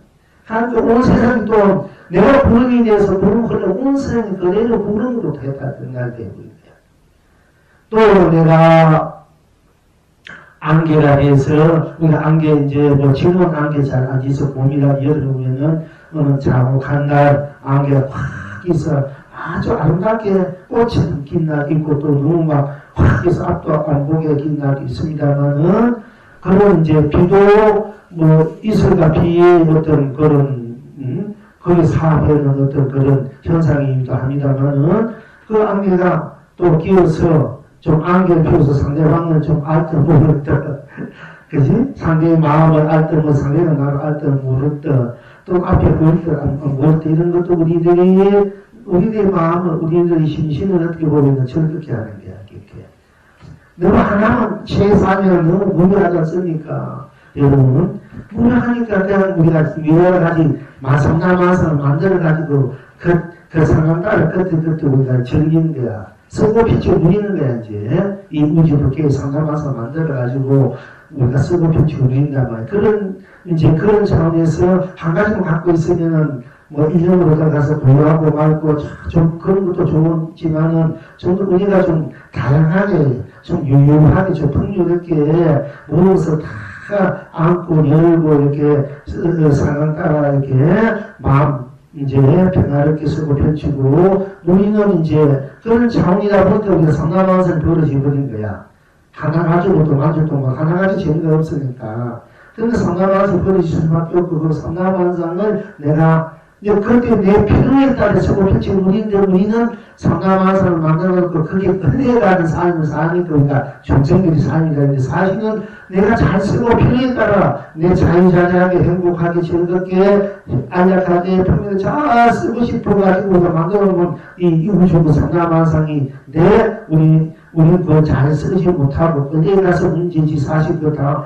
그러니까 온 세상이 또 내가 구름이 되어서 구름으로 흘러 온 세상이 그대로 구름으로 됐다는 날 되고 있대요. 또 내가 안개가 돼서, 우리가 안개 이제 뭐 지금은 안개 잘 안 있어. 봄이나 여름에 오면은 어느 자욱한 날 안개가 확 있어. 아주 아름답게 꽃이 긴 날 있고 또 너무 막 확 있어. 앞도 안 보게 긴 날이 있습니다만은, 그런 이제 비도 뭐 이슬과 비의 어떤 그런 거기 사회는 어떤 그런 현상이기도 합니다만은, 그 안개가 또 끼어서 좀 안개를 피워서 상대방을 좀 알 듯 모를 듯, 그지? 상대의 마음을 알 듯, 뭐 상대가 나를 알 듯 모를 듯, 또 앞에 보일 듯, 안 보일 듯, 이런 것도 우리들의 마음을, 우리들의 심신을 어떻게 보면 저렇게 하는 거야, 이렇게. 너무 하나만, 최상위를 너무 무명하지 않습니까? 여러분, 무료하니까 그냥 우리가 여러 가지 마성나마성을 만들어가지고 그 상황 따라 그때 우리가 즐기는 거야. 쓰고 피치고 누리는 거야, 이제. 이 우주법계의 상담와서 만들어가지고 우리가 쓰고 피치고 누린단 말이야. 그런 차원에서 한 가지만 갖고 있으면은 뭐 일념으로 들어가서 부유하고 맑고 좀 그런 것도 좋지만은 좀 더 우리가 좀 다양하게 좀 유유하게 좀 풍요롭게 모든 것을 다 안고 열고 이렇게 상황 따라 이렇게 마음 이제 평화롭게 쓰고 펼치고 우리는 이제 그런 차원이다 보니까 우리가 상담왕성이 벌어져 버린 거야. 하나 가지고도 만족도 하나 가지 재미가 없으니까. 그런데 상담왕성이 벌어질 수밖에 없고 그 상담왕성을 내가 그때 내 필요에 따라 쓰고 펼치고 우리는 상담왕성을 만들어놓고 그게 흔해가는 삶을 사니까 우리가 정성들이 삶이라 했는데 사실은 내가 잘 쓰고 필요에 따라 내 자유자재하게 행복하게 즐겁게 안락하게 평균을 잘 쓰고 싶어가지고 만들어놓은 이 우주부 상담왕성이 우리 그거 잘 쓰지 못하고 어디에 가서 문제지 사실 그거 다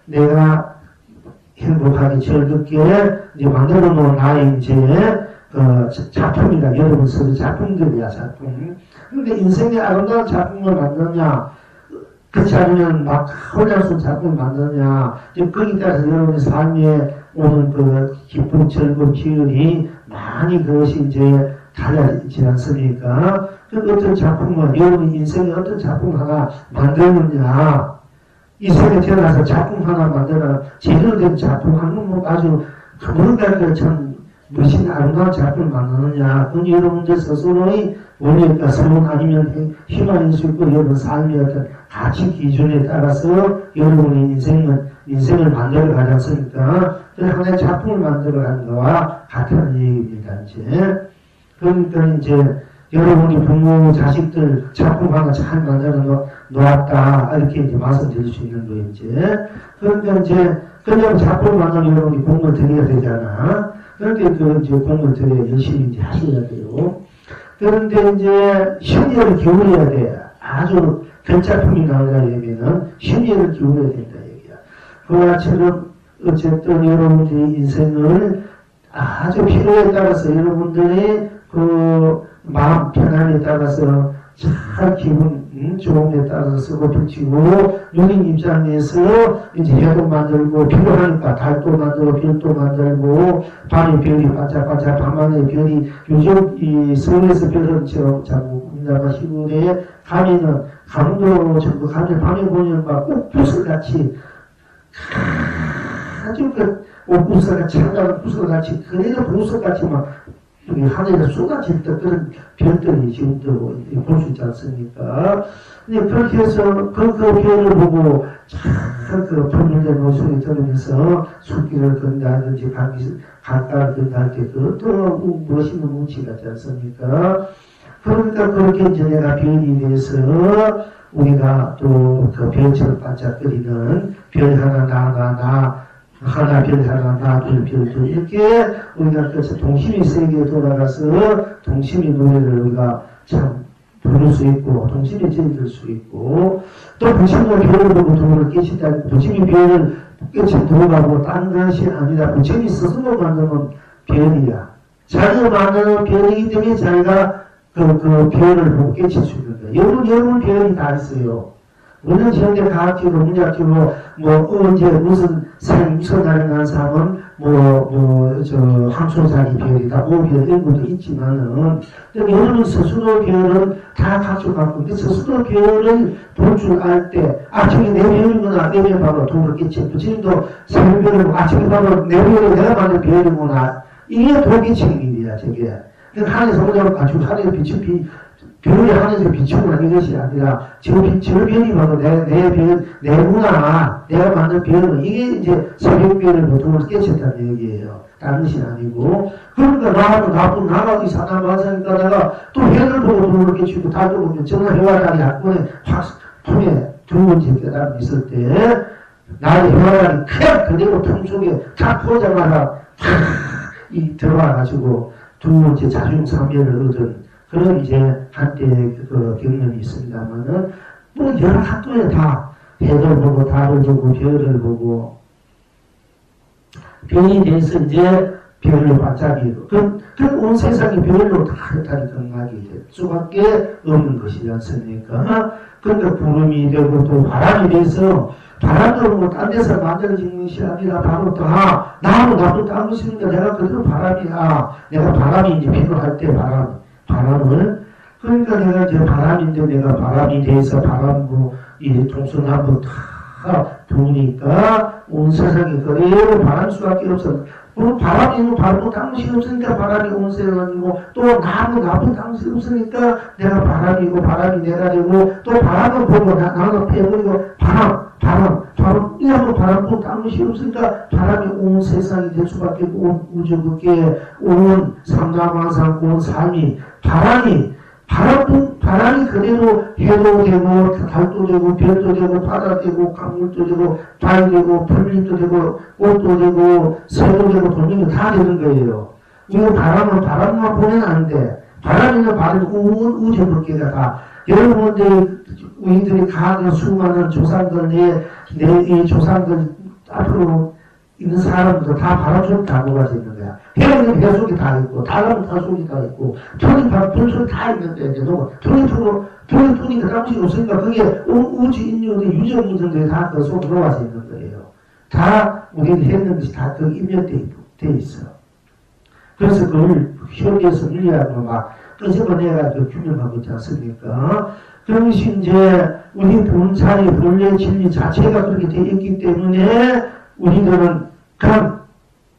내가 행복하게 즐겁게 이제 만들어 놓은 나의 이제 작품이다. 여러분 쓰는 작품들이야, 작품. 근데 인생의 아름다운 작품을 만드냐, 그렇지 않으면 막 혼자서 작품을 만드냐, 거기에 따라서 여러분의 삶에 오는 그 기쁨, 즐거움, 기운이 많이 그것이 이제 달라지지 않습니까? 그 어떤 작품을, 여러분의 인생에 어떤 작품 하나 만드느냐, 이 세상에 태어나서 작품 하나 만들어 제대로 된 작품 한 번 아주 뭔가 참 멋진 아름다운 작품을 만드느냐. 그건 여러분들 스스로의 원리가 성공 아니면 희망일 수 있고 여러분 삶의 어떤 가치 기준에 따라서 여러분의 인생을 만들어 가지 않습니까? 하나의 작품을 만들어 가는 거와 같은 얘기입니다. 이제 그러니까 이제 여러분이 부모, 자식들 작품 하나 잘 만들어 놓았다. 이렇게 이제 말씀드릴 수 있는 거예요, 이제. 그러니까 이제, 그냥 작품 만들어 여러분이 공을 드려야 되잖아. 그런데 그 이제 공을 드려야 열심히 이제 하셔야 돼요. 그런데 이제 심리를 기울여야 돼. 아주 별작품이 나오려면은 심리를 기울여야 된다, 얘기야. 그와처럼 어쨌든 여러분들의 인생을 아주 필요에 따라서 여러분들의 그 마음 편안에 따라서 잘 기분 좋음에 따라서 쓰고 펼치고 누린 입장에서 이제 해도 만들고 필요하니까 달도 만들고 별도 만들고 밤에 별이 반짝반짝 밤하늘에 별이 요즘 이 서울에서 별을 자꾸 우리나라 시골에 가면은 강도 전부 가면 밤에 보면 막 옥부슬같이 아주 그 옥부슬같이 차가운 부슬같이 그래도 부슬같이 막 우리 하늘에서 쏟아질 때 그런 별들이 지금도 볼 수 있지 않습니까? 근데 그렇게 해서 그 별을 보고 참 그 불문된 모습이 들으면서 술길을 건다든지 강가를 건다 할 때 그것도 멋있는 뭉치 같지 않습니까? 그러니까 그렇게 이제 내가 별이 돼서 우리가 또 그 별처럼 반짝거리는 별 하나 별 하나 둘 이렇게 우리가 그래서 동심의 세계에 돌아가서 동심의 노래를 우리가 참 부를 수 있고 동심의 제일 수 있고 또 부처님의 별을 보고 도를 깨친다. 부처님의 별을 깨친 도가고 딴 것이 아니라 부처님이 스스로 만드는 별이야. 자기가 만드는 별이기 때문에 자기가 그 별을 보고 깨칠 수 있는 거야. 여러분 별이 다 있어요. 물론 현대 과학적으로 문학적으로 언제 무슨 날에 난 사람은 항소자기 별이다 오별 이런 것도 있지만은 여러분 스스로 별은 다 갖춰갖고 근데 스스로 별을 볼 줄 알 때 저게 내 별이구나 내 별 바로 도를 깨치 부처님도 새별이고 저게 바로 내 별이 내가 만든 별이구나 이게 도깨치는 일이야 저게 그러니까 하늘에서 오자고 가지고 하늘에 별이 하늘에서 비추구나 이것이 아니라 저 별이 바로 내구나 내가 만든 별은 이게 이제 새벽별을 보통으로 깨쳤다는 얘기예요. 다른 것이 아니고 그러니까 나가 이 사람마사니까 내가 또 해를 보고 돈을 깨치고 달도 보면 정말 해와 달이 한꺼번에 확 통에 두 번째 깨달음이 있을 때 나의 해와 달이 그냥 그대로 통 속에 탁 보자마자 이 들어와가지고 두 번째 자중삼매를 얻은 그런 이제 한때 그 경험이 있습니다만은 여러 학도에 다 해를 보고 달을 보고 별을 보고 별이 돼서 이제 별로 반짝이고, 온 세상이 별로 다 해탈이 건강하게 될 수밖에 없는 것이지 않습니까? 그러니까 구름이 되고 또 바람이 돼서, 바람도 뭐 딴 데서 만들어진 것이 아니라 바로 다, 나도 딴 것이니까 내가 그대로 바람이야. 내가 바람이 이제 필요할 때 바람을, 그러니까 내가 이제 바람인데 내가 바람이 돼서 바람으로 이 동서남북 다 부으니까 온 세상이 그대로 바람 수밖에 없어. 바람이 바람도 당신이 없으니까 바람이 온 세상이고, 또 나쁜 당신이 없으니까 내가 바람이고, 바람이 내가 되고, 또 바람을 보고 나는 패버리고, 이하고 바람도 당신이 없으니까 바람이 온 세상이 될 수밖에 없고, 온 우주국에 온 삼다만상, 온 삶이 바람이 그대로 해도 되고, 달도 되고, 별도 되고, 바다 되고, 강물도 되고, 달 되고, 풀잎도 되고, 꽃도 되고, 새도 되고, 돌멩이 다 되는 거예요. 이거 바람만 보면 안 돼. 바람이나 바람이 온 우주 밖에가 다. 여러분들, 우리들이 가는 수많은 조상들, 이 조상들 앞으로 있는 사람들도 다 바람 속에 다 녹아져 있는 거야. 해는 배 속에 다 있고, 달은 달 속에 다 있고, 톤이 불 속에 다 있는데, 이제 톤이 그 당시 없으니까 그게 우주 인류의 유전물들이 다 그 속에 녹아져 있는 거예요. 다 우리가 했는 것이 다 그 입력돼 있어. 그래서 그걸 현대에서 물리학으로 막 끄집어내가 그 규명하고 있지 않습니까? 그것이 이제 우리 본사의 본래 진리 자체가 그렇게 되어 있기 때문에 우리들은 그냥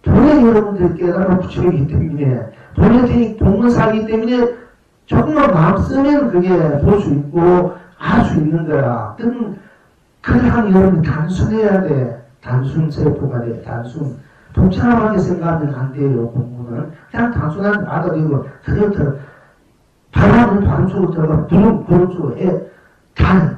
본래 여러분들 깨달아 부처이기 때문에 본래 공문사이기 때문에 조금만 마음 쓰면 그게 볼 수 있고 알 수 있는 거야. 그러한 여러분이 단순해야 돼. 단순 세포가 돼. 단순. 복잡하게 생각하면 안 돼요. 공부는 그냥 단순하게 받아들이고 그래서 바람은 바람 속으로 들어가 불은 불 속으로 달,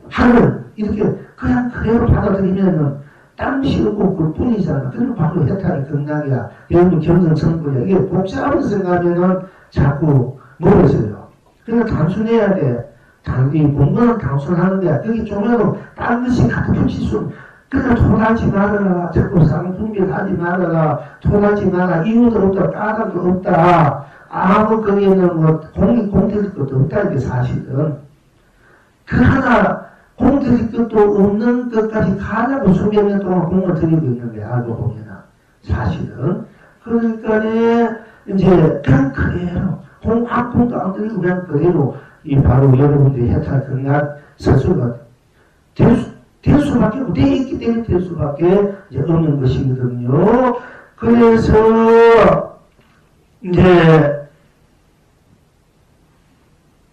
하늘 이렇게 그냥 그대로 받아들이면은 땀이 없고 그 뿐이잖아. 그럼 바로 해탈이 극락이야. 여러분 경성천부야. 이게 복잡하게 생각하면은 자꾸 멀어져요. 그러니까 단순해야 돼. 이 공부는 단순하는데 그게 좀이라도 딴 것이 같은 표시수 그러니까 토하지 말아라. 자꾸 쌍분별하지 말아라. 토하지 마라. 이유도 없다. 까닭도 없다. 아무 거기에는 뭐 공들일 것도 없다. 이게 사실은. 그 하나 공들일 것도 없는 것까지 가냐고 수백 년 동안 공을 들이고 있는 거야. 알고 보면은. 사실은. 그러니까 이제 그냥 그대로 공도 안 들이고 그냥 그대로 이 바로 여러분들이 해탈 극락 스스로가 될 수밖에 없고, 돼 있기 때문에 될 수밖에 이제 없는 것이거든요. 그래서, 이제,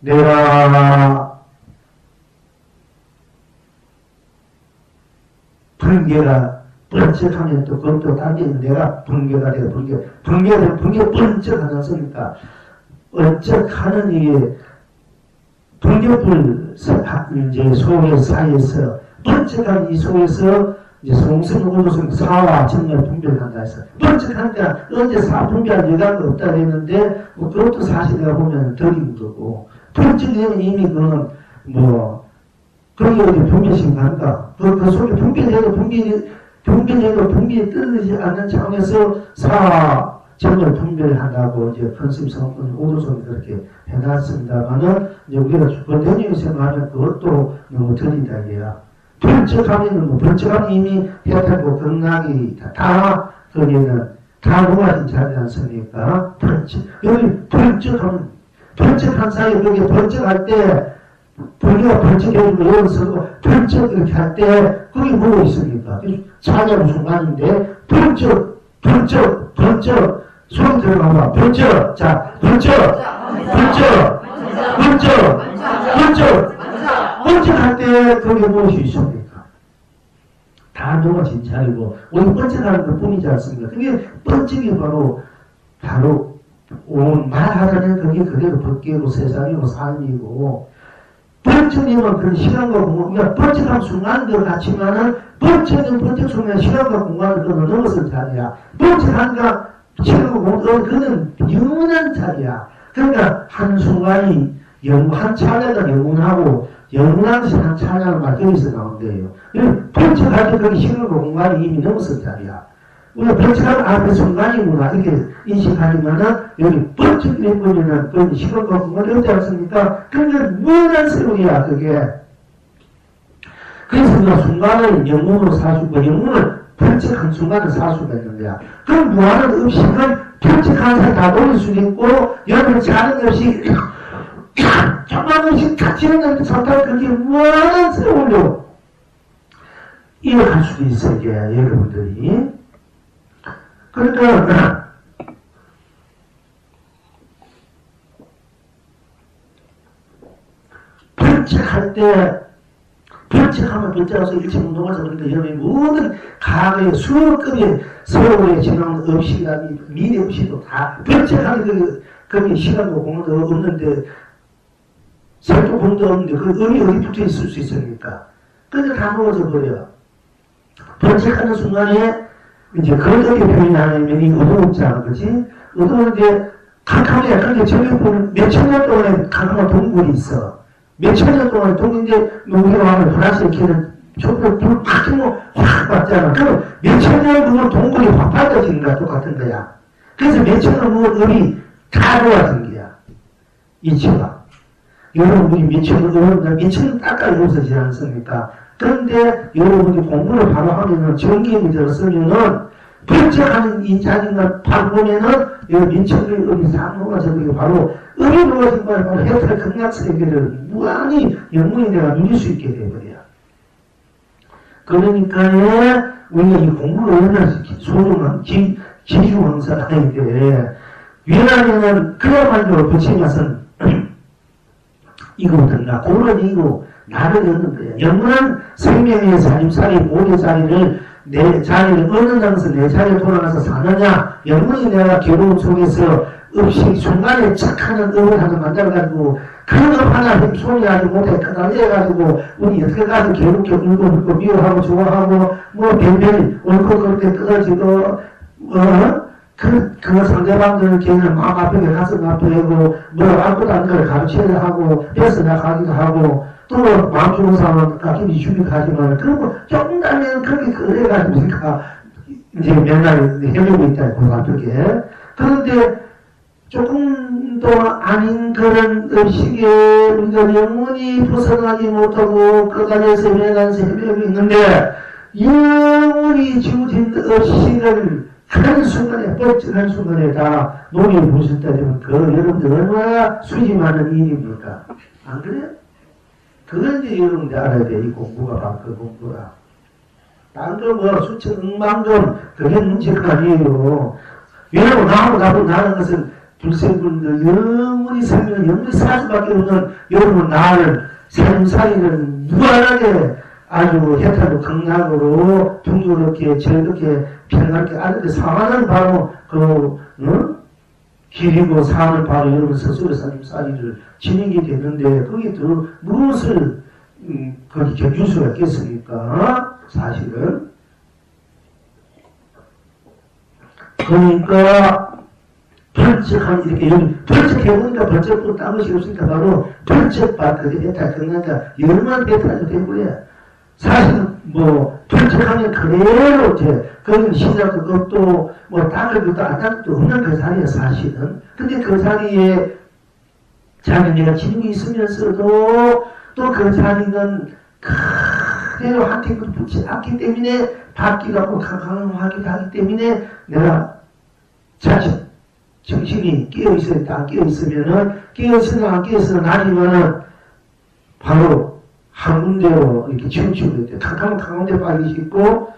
내가, 번개가 번쩍하면 또 그것도 단계는 내가 번개가 되고, 번개가 번쩍하지 않습니까? 번쩍하는 이게, 번개불, 이제 소의 사이에서, 번쩍한 이 속에서 이제 성성, 오도성, 사와 정말 분별한다 해서 번쩍하니까 언제 사 분별할 여가가 없다 그랬는데 뭐 그것도 사실 내가 보면 덜 힘들고 번쩍되면 이미 그거는 뭐 그런 게 어디 분별심 간가 그 속에 분별해도 분별이 떨어지지 않는 차원에서 사와 정말 분별한다고 이제 컨셉 성분 오도성이 그렇게 해놨습니다만은 이제 우리가 주권대님이 생각하면 그것도 너무 들린다 이게야. 번쩍하면 번쩍하면 이미 해탈고 극락이 다 거기에는 다 녹아진 자리지 않습니까? 여기 번쩍한 사이에 여기 번쩍할 때 번개가 번쩍해지고 여기서 번쩍 이렇게 할 때 거기 뭐가 있습니까? 차가운 순간인데 번쩍 소리 들어가봐 번쩍 번쩍할 때 거기에 무엇이 있습니까? 다 녹아진 자리고 우리 번쩍하는 것 뿐이지 않습니까? 그게 번쩍이 바로 말하자면 그게 그대로 벗기고 세상이고 삶이고 번쩍이면 그런 시간과 공간 그러니까 번쩍한 순간도 같지만은 번쩍 순간 시간과 공간을 그거 넘어선 자리야. 번쩍하니까 시간과 공간 그거는 영원한 자리야. 그러니까 한순간이 한 차례가 영원하고 영원한 한 차례가 말 거기서 나온대요. 번쩍할 때 거기 시간과 공간이 이미 넘어선 자리야. 우리가 벌칙하면 앞에 순간이구나 이렇게 인식하지만은 여기 번쩍 내버리는 그런 시간과 공간이 없지 않습니까? 그러니까 무한한 세월이야 그게. 그래서 우리가 순간을 영혼으로 사수고 영혼을 벌칙한 순간을 사수가 있는 거야. 그럼 무한한 음식은 벌칙한 사람 다 돌릴 수 있고 여러분 자는 음식 정말 음식 다 지어내는 상태가 그렇게 무한한 세월로 이어갈 수도 있어요 이게 여러분들이. 그러니까 벌칙할 때 벌칙하면 벌칙하면서 일체운동하자 그러니까 여러분이 모든 과거의 수억 급의 세월에 지나온 음식이라든지 미래 음식도 다 벌칙하는 거기 시간도 공간도 없는데 살도 공도 없는데 그 의미 어디 붙어 있을 수 있습니까? 그러니까 다 먹어져 버려. 벌칙하는 순간에 이제 그걸 어떻게 표현하냐면 이 어두웠잖아, 그지? 어두운데 캄캄해. 그런데 저기 보면 몇천 년 동안에 캄캄한 동굴이 있어. 몇천 년 동안에 동굴인데 우리가 하면 프랑스에 걔는 촛불 불 팍 켜고 확 봤잖아. 그럼 몇천 년 동안 동굴이 확 밝아지는 거야. 똑같은 거야. 그래서 몇천 년 동안 음이 다 좋아진 거야. 이치가. 여러분이 몇천 년 따까이 없어지지 않습니까? 그런데 여러분이 공부를 바로 하면은 정기에 들었으면은 벌칙하는 이 자리가 바로 보면은 여기 민첩의 음이 상호가 저기 바로 음이 놓아진 거야. 바로 해탈 극락세계를 무한히 영문이 내가 누릴 수 있게 돼버려. 그러니까 우리가 이 공부를 얼마나 소중한 기주왕사인데 왜냐하면 그야말로 부처님은 이거든가 공은 이고 나를 얻는 거야. 영원한 생명의 삶살이 모든 자리를 내 자리를 얻는다면서 내 자리에 돌아가서 사느냐. 영원히 내가 괴로움 속에서 없이 순간에 착하는 업을 하나 만들어가지고 그런 업 하나 소리하지 못해 끄달려가지고 우리 여태까지 괴롭게 울고 미워하고 좋아하고 뭐 별별 옳고 그렇게 끊어지고 그 상대방들 걔는 마음 아프게 가슴 아프고 뭐 아무것도 안 걸 가르치려 하고 뺏어나가기도 하고 또 마음 좋은 사람은 가끔이 주기도 하지만 그리고 조금 다면 그렇게 그래가지고 우리가 이제 맨날 헤매고 있다 고맙게. 그런데 조금 더 아닌 그런 의식에 우리가 영원히 벗어나지 못하고 끝까지에서 헤매고 있는데 영원히 지워진 의식을 한 순간에, 뻘쭘한 순간에 다 논의해 보셨다면, 여러분들 얼마나 수지 많은 일입니까? 안 그래요? 그건 이제 여러분들 알아야 돼. 이 공부가 바로 그 공부라. 딴 거 뭐, 수천, 억만금, 그게 문제가 아니에요. 왜냐면 나하고 나는 것은 둘세분들 영원히 살면 영원히 살 수밖에 없는 여러분 나를 삶살이를 무한하게 아주 해탈도 극락으로 풍요롭게 즐겁게 편하게 아는데 사는 바로 길이고 사는 바로 여러분 스스로 삶살이를 지니게 되는데 거기에 더 무엇을 거기 견줄 수가 있겠습니까? 사실은. 그러니까 벌칙한 이렇게 여기 벌칙해보니까 벌칙도 딴 것이 없으니까 바로 벌칙바 그게 대탈 극락이다. 얼마나 대탈도 되고요. 사실 벌칙하면 그대로 거기는 시작도 없고 다른 것도 안 하는 것도 없는 그 자리에 사실은. 근데 그 자리에 자기네가 지능이 있으면서도 또 그 자리는 그대로 한테 붙지 않기 때문에 받기가 꼭 강하기도 하기 때문에 내가 자신 정신이 깨어있어야 안 깨어있으면은 깨어있으나 안 깨어있으나 아니면은 바로 한 군데로 이렇게 치우치고 있대. 캄캄한 가운데 빠지시 있고,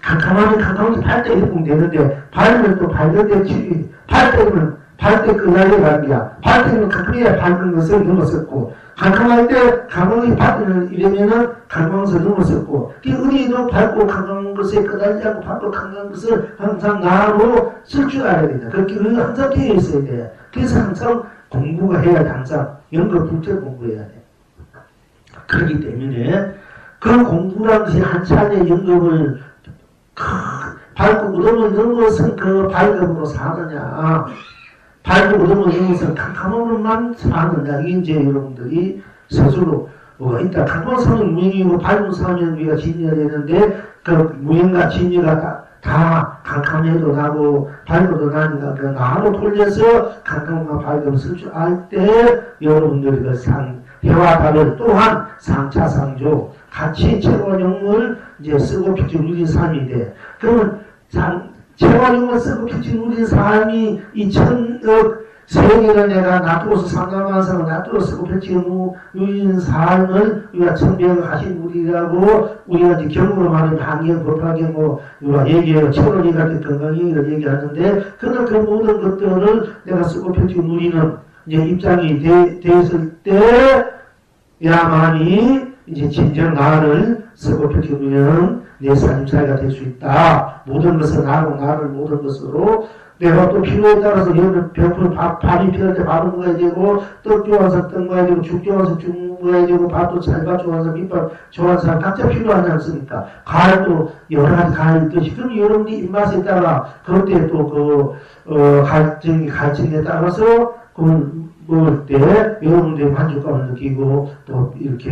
캄캄하면 캄캄한데 팔 때 이렇게 보면 되는데, 발면 또 발될 때 팔 때면 팔 때 끝나게 가는 거야. 팔 때는 캄캄해야 밟는 것을 넘었었고, 캄캄할 때 캄캄하게 밟는 이러면은 캄캄해서 넘었었고, 그 의리도 밟고 캄캄한 것에 끝나지 않고 밟고 캄캄한 것을 항상 나로 쓸 줄 알아야 된다. 그렇게 의리가 항상 되어 있어야 돼. 그래서 항상 공부가 해야 돼. 항상 연극 불철 공부해야 돼. 그렇기 때문에 그 공부라는 것이 한 차례 연금을 밟고 무덤을 넘어서 그 발급으로 사느냐 밟고 무덤을 넘어서 캄캄함으로만 사느냐 이게 이제 여러분들이 스스로 일단 캄캄한 사면 무행이고 밟은 사면 우리가 진여야 되는데 그 무행과 진여가 다 캄캄해도 나고 밝고도 나니까 그 나로 돌려서 캄캄과 밝음을 쓸 줄 알 때 여러분들이 그 해와 달을 또한 상차상조 같이 채화용을 이제 쓰고 펼쳐 누린 삶인데 그러면 채화용을 쓰고 펼쳐 누린 삶이 이 천억 세계를 내가 놔두고서 상감한상을 놔두고 쓰고 펼쳐 누린 삶을 우리가 천배를 하신 우리라고 우리가 이제 경으로 말하면 한경, 법화경 우리가 얘기해요. 천원이가 건강이를 얘기하는데 그런 그 모든 것들을 내가 쓰고 펼쳐 누리는 이제 입장이 되었을 때야만이 이제 진정 나를 쓰고 펼쳐두면 내 삶사이가 될 수 있다. 모든 것은 나고 나를 모든 것으로 내가 또 필요에 따라서 예를 배고픈 밥이 필요할 때 밥을 먹어야 되고 떡 좋아서 떡 먹어야 되고 죽 좋아서 죽 먹어야 되고 밥도 찰밥 좋아서 밑밥 좋아서 사람 각자 필요하지 않습니까? 과일도 여러 가지 과일 있듯이 그럼 여러분이 입맛에 따라 그때 또 갈증에 따라서 그걸 먹을 때 여러분들의 만족감을 느끼고 또 이렇게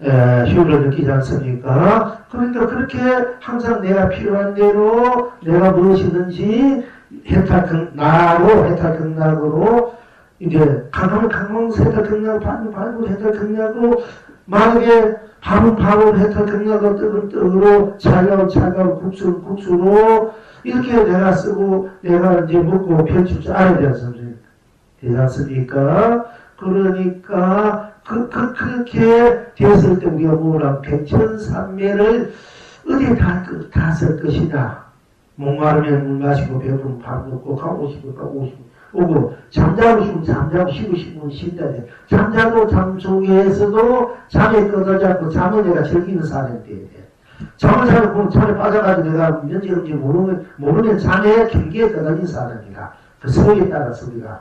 효율을 느끼지 않습니까? 그러니까 그렇게 항상 내가 필요한 대로 내가 무엇이든지 나로 해탈경락으로 이제 강강강강 해탈경락 발고 해탈경락으로 만약에 밥은 밥으로 해탈경락으로 떡은 떡으로 찰가로 국수로 이렇게 내가 쓰고 내가 이제 먹고 펼칠 줄 알아야 되지 않습니까? 그러니까 그렇게 됐을 때 우리가 뭐라 백천삼매를 어디에 다 쓸 것이다. 목마르면 물 마시고 배고프면 밥 먹고 가고 싶으면 가고 오고 잠자고 싶으면 잠자고 쉬고 싶으면 쉰다. 잠자도 잠 속에서도 잠에 끊어지 않고 잠을 내가 즐기는 사람이 돼야 돼. 잠을 자면 잠에 빠져가지고 내가 면제인지 모르면 잠에 경계에 끊어진 사람이다. 그 성에 따라서 우리가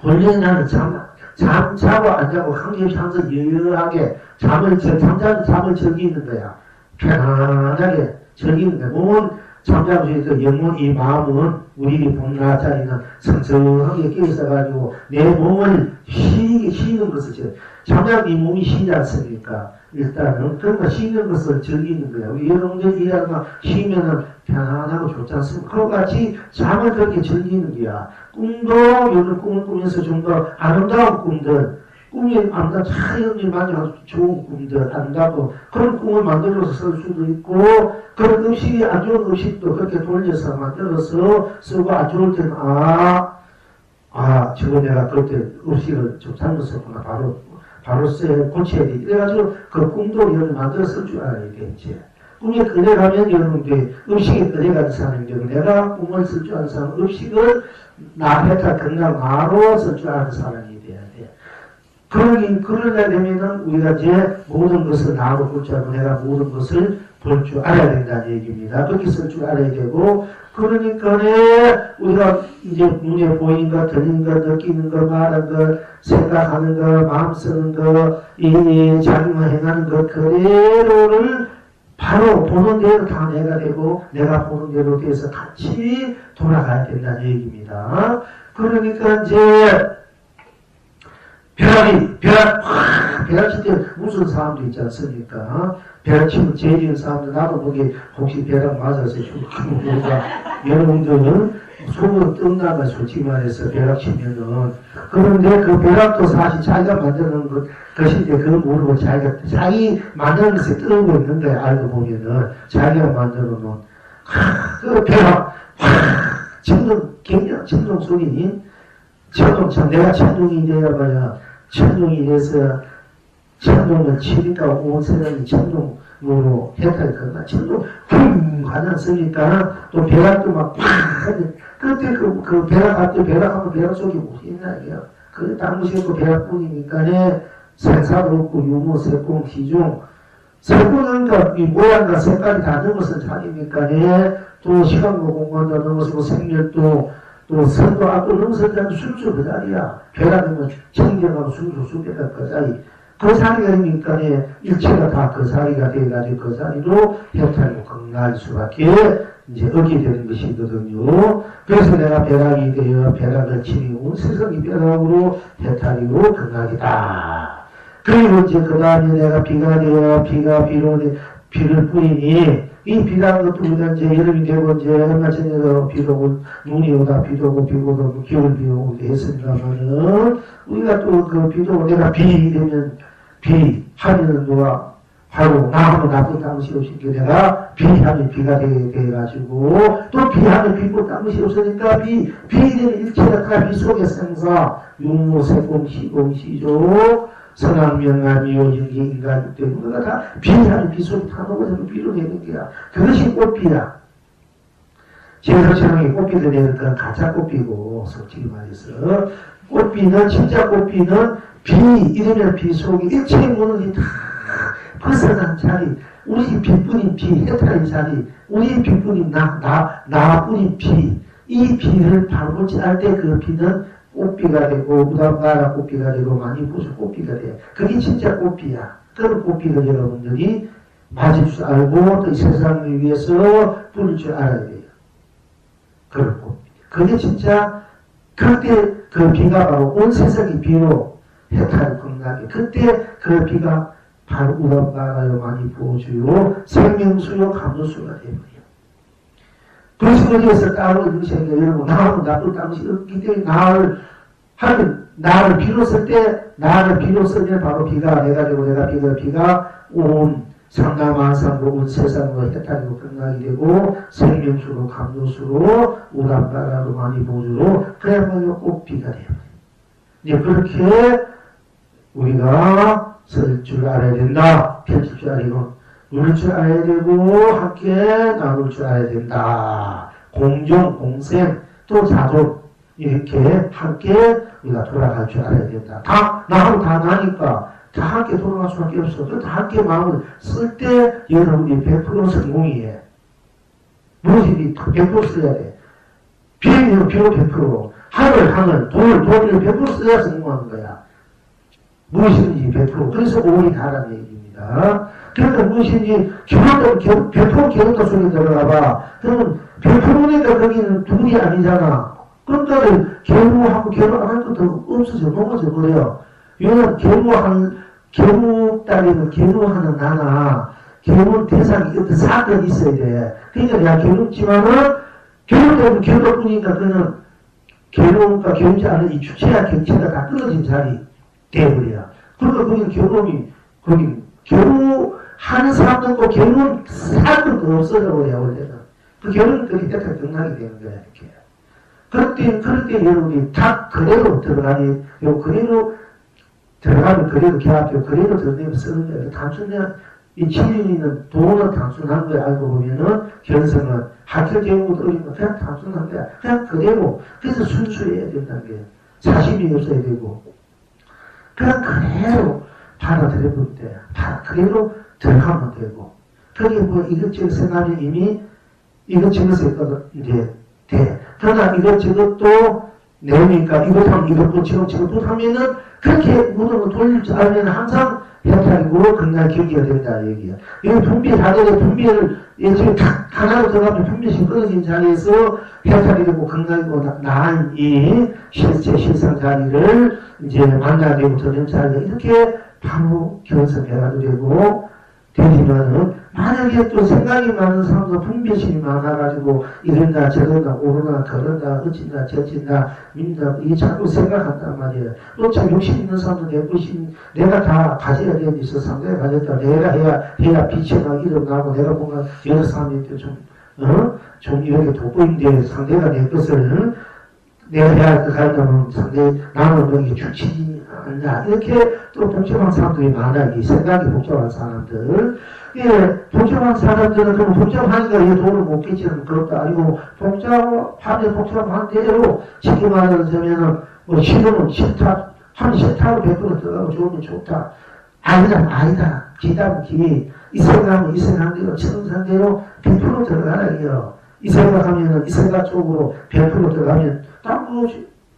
본래는 나는 잠 자고 안 자고 항상 여유하게 잠자는 잠을 즐기는 거야. 편안하게 즐기는 거야. 몸은 잠자고 있어 영혼 이 마음은 우리 본나자리는 성성하게 끼어있어가지고 내 몸을 쉬는 것을 잠자고 이 몸이 쉬지 않습니까? 일단은 그러니까 쉬는 것을 즐기는 거야. 우리 여러분들 일하다가 쉬면은 편안하고 좋지 않습니까? 그와 같이 잠을 그렇게 즐기는 거야. 꿈도 이런 꿈을 꾸면서 좀 더 아름다운 꿈들 꿈이 아름다운 자연이 만족하고 좋은 꿈들 아름다고 그런 꿈을 만들어서 쓸 수도 있고 그런 음식이 안 좋은 음식도 그렇게 돌려서 만들어서 쓰고 안 좋을 때는 저거 내가 그때 음식을 좀 잘못 썼구나 바로 고쳐야 돼. 이래가지고 그 꿈도 여러분 만들어 쓸 줄 알아야 되겠지. 꿈에 끌려가면 여러분들 음식에 끌려가는 사람인데 내가 꿈을 쓸 줄 아는 사람은 음식을 나해탈 건강 나로 쓸 줄 아는 사람이 돼야 돼. 그러려 되면은 우리가 이제 모든 것을 나로 볼 줄 알고 내가 모든 것을 볼 줄 알아야 된다는 얘기입니다. 그렇게 쓸 줄 알아야 되고 그러니까 우리가 이제 눈에 보이는 것, 들리는 것, 느끼는 것, 말하는 것, 생각하는 것, 마음 쓰는 것, 이 자기만 행하는 것 그대로를 바로 보는 대로 다 내가 되고 내가 보는 대로 돼서 같이 돌아가야 된다는 얘기입니다. 그러니까 이제 벼락 칠 때 무슨 사람도 있지 않습니까? 벼락 치면 죄지은 사람들 나도 보기 혹시 벼락 맞아서 죽는가 여러분들은 속으로 뜬다가 솔직히 말해서 벼락 치면은 그런데 그 벼락도 사실 자기가 만드는 것인데 그걸 모르고 자기 만드는 것에 뜨고 있는 거야. 알고 보면은 자기가 만들어 놓은 그 벼락 천둥 소리니 내가 천둥이 되어봐야 천둥이 돼서 천둥을 치니까 온 세상이 천둥으로 해탈이 건다. 천둥 가장 쓰니까 또 벼락도 막 그때 그 벼락하고 벼락 속에 무엇이 있나 이게요. 그 당무시고 벼락뿐이니까 생사도 없고 유무, 색공, 기중 색공은 그러니까 이 모양과 색깔이 다 넘어선 자리니까 또 시간과 공간도 넘어서고 생멸도 또 선도 앞으로 넘어서지 순수 그 자리야. 벼락이면 청경하고 순수 수계가 그 자리. 그 자리가 있으니까 일체가 다 그 자리가 돼가지고 그 자리로 해탈고 건강할 수밖에 이제 얻게 되는 것이거든요. 그래서 내가 벼락이 되어 벼락을 치니 온 세상이 벼락으로 해탈이로 건강이다. 그리고 이제 그 다음에 내가 비가 되어 비가 비로 비를 뿌리니 이 비라는 것도 우리가 이제 여름이 되고 이제 얼마 전에도 비도 오고 눈이 오다 비도 오고 비도 오고 겨울 비도 오고 했습니다만은 우리가 또 그 비도 오고 내가 비 되면 비 하면은 누가 바로 나하고 나쁜 땀이 없으니까 내가 비하면 비가 돼가지고 또 비하면 비고 땀이 없으니까 비 되면 일체가 다 비 속에 생사 육모 세공 시공 시조 선악명암이요 연기 인간 되는 거가 다 비하면 비 속에 타놓고 비로 되는 거야. 그것이 꽃비야. 제사처럼 꽃비들 내는 그런 가짜 꽃비고 솔직히 말해서 꽃비는 진짜 꽃비는 비 이러면 비 속에 일체의 문을 다 벗어난 자리, 우리 빛뿐인 비, 해탈의 자리, 우리 빛뿐인 나뿐인 비, 이 비를 바라보지 할 때 그 비는 꽃비가 되고, 무담바라 꽃비가 되고, 많이 부수 꽃비가 돼요. 그게 진짜 꽃비야. 그런 꽃비를 여러분들이 맞을 줄 알고, 또 이 세상을 위해서 뿌릴 줄 알아야 돼요. 그런 꽃비. 그게 진짜, 그때 그 비가 바로 온 세상이 비로 해탈 건나게, 그때 그 비가 바로 우담바라요 많이 부어주요 생명수요 감도수가 되어버려요. 그래서 어디에서 따로 이러셔야 돼요. 여러분 나하고 나쁜 당시 없기 때문에 나를 비로 쓸 때 나를 비로 쓰면 바로 비가 내가 되고 내가 비가 온 상남한상으로 온 세상으로 해탈이고 끝나게 되고 생명수로 감도수로 우담바라로 많이 부어주로 그야말로 꽃비가 되어버려요. 이제 그렇게 우리가 쓸 줄 알아야 된다. 펼칠 줄 알고 누릴 줄 알아야 되고 함께 나눌 줄 알아야 된다. 공정, 공생, 또 자존 이렇게 함께 우리가 돌아갈 줄 알아야 된다. 다 나하고 다 나니까 다 함께 돌아갈 수밖에 없어. 다 함께 마음을 쓸 때 여러분이 100% 성공이에요. 무엇이든 100% 써야 돼. 비행기는 비로 100%, 하늘, 돌을 100% 써야 성공하는 거야. 무엇이든지 100%. 그래서 5월이 다라는 얘기입니다. 그러니까 무엇이든지 결혼도 100% 결혼도 소리 들어가봐. 그러면 100%니까 거기는 둘이 아니잖아. 그러니까 결혼하고 결혼 안 할 것도 없어져, 넘어져 버려요. 이거는 결혼 딸이면 결혼하는 나나, 결혼 대상이 어떤 사건이 있어야 돼. 그러니까 내가 결혼했지만은, 결혼되면 결혼뿐이니까 그는 결혼과 결혼지 않은 이 주체와 객체가 다 끊어진 자리. 되어버려요. 그러니까 거기는 결혼하는 사람도 결혼 사람도 없어져 버려요, 원래는. 그 결혼이 그렇게 됐다 끝나게 되는 거야, 이렇게. 그럴 때 여러분이 다 그대로 들어가니, 그대로 들어가면 그대로 결합되고, 그대로 들어가면 쓰는 거예요. 단순히, 이 진리는 돈은 단순한 거야, 알고 보면은, 견성은 학교 제국도 어린 거 그냥 단순한 거야. 그냥 그대로. 그래서 순수해야 된다는 게 사심이 없어야 되고, 그냥 그대로 받아들여 볼 때, 그대로 들어가면 되고, 거기에 뭐 이것저것 생각이 이미 이것저것 이제 돼. 그러나 이것저것도 내니까 이것하면 이것도 지금 하면은 그렇게 모든 걸 돌릴 줄 알면 항상 해탈이고 건강 경기가 된다 얘기야. 여기 분비하는데 분비를 예전에 탁 하나로 들어가면 분비시 끊어진 자리에서 해탈이 되고 건강이고 나은 이 실제 실상 자리를 이제 만나게 되고 드는 자리가 이렇게 바로 견성해가지고 되고 되지만은 만약에 또 생각이 많은 사람도 분별심이 많아가지고 이런다 저런다 오르나 걸은다 어찐다 저찐다 민다 이게 자꾸 생각한단 말이에요. 또 참 욕심 있는 사람도 내 것이 내가 다 가져야 되는 게 있어. 상대가 가졌다 내가 해야 빛이 나 일어나고 내가 뭔가 여러 사람한테 좀 이렇게 돋보인데 상대가 내 것을 내가 해야 할 것 같다면 상대 나는 여기 주치지 않냐 이렇게 또 복잡한 사람들이 많아. 이 생각이 복잡한 사람들. 예, 복잡한 사람들은 그럼 복잡하니까 이 돈을 못 깨치는 그것도 아니고 복잡한 대로 쉽게 말하자면은 뭐 싫으면 싫다 하면 싫다고 100% 들어가고 좋으면 좋다. 아니다. 기다면 기. 이 생각하면 이 생각대로 천상대로 100% 들어가라요. 이 생각하면은 이 생각 쪽으로 100% 들어가면 딱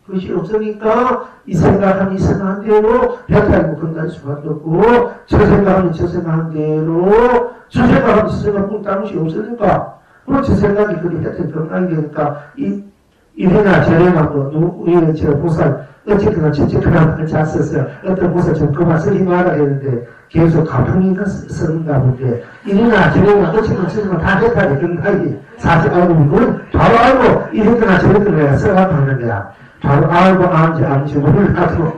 그것이 없으니까 이 생각하면 이 생각한 대로 배탈이고 건강할 수밖에 없고 저 생각하면 저 생각한 대로 저 생각하면 저 생각 뿐 다른 것이 없으니까 그럼 저 생각이 그리 배탈이 건강이 되니까 이 이래나 저래나 우리 저 보살 어쨌거나 저쨌거나 잤었어요. 어떤 보살 좀 그만 쓰지 말아야 되는데 계속 가풍이가 쓰는가 본데 이래나 저래나 어쨌거나 저쨌거나 다 했다니 건강이 사실 알고 그걸 바로 알고 이랬거나 저랬거나 써가고 하는 거야. 바로 알고 아는지 몰라도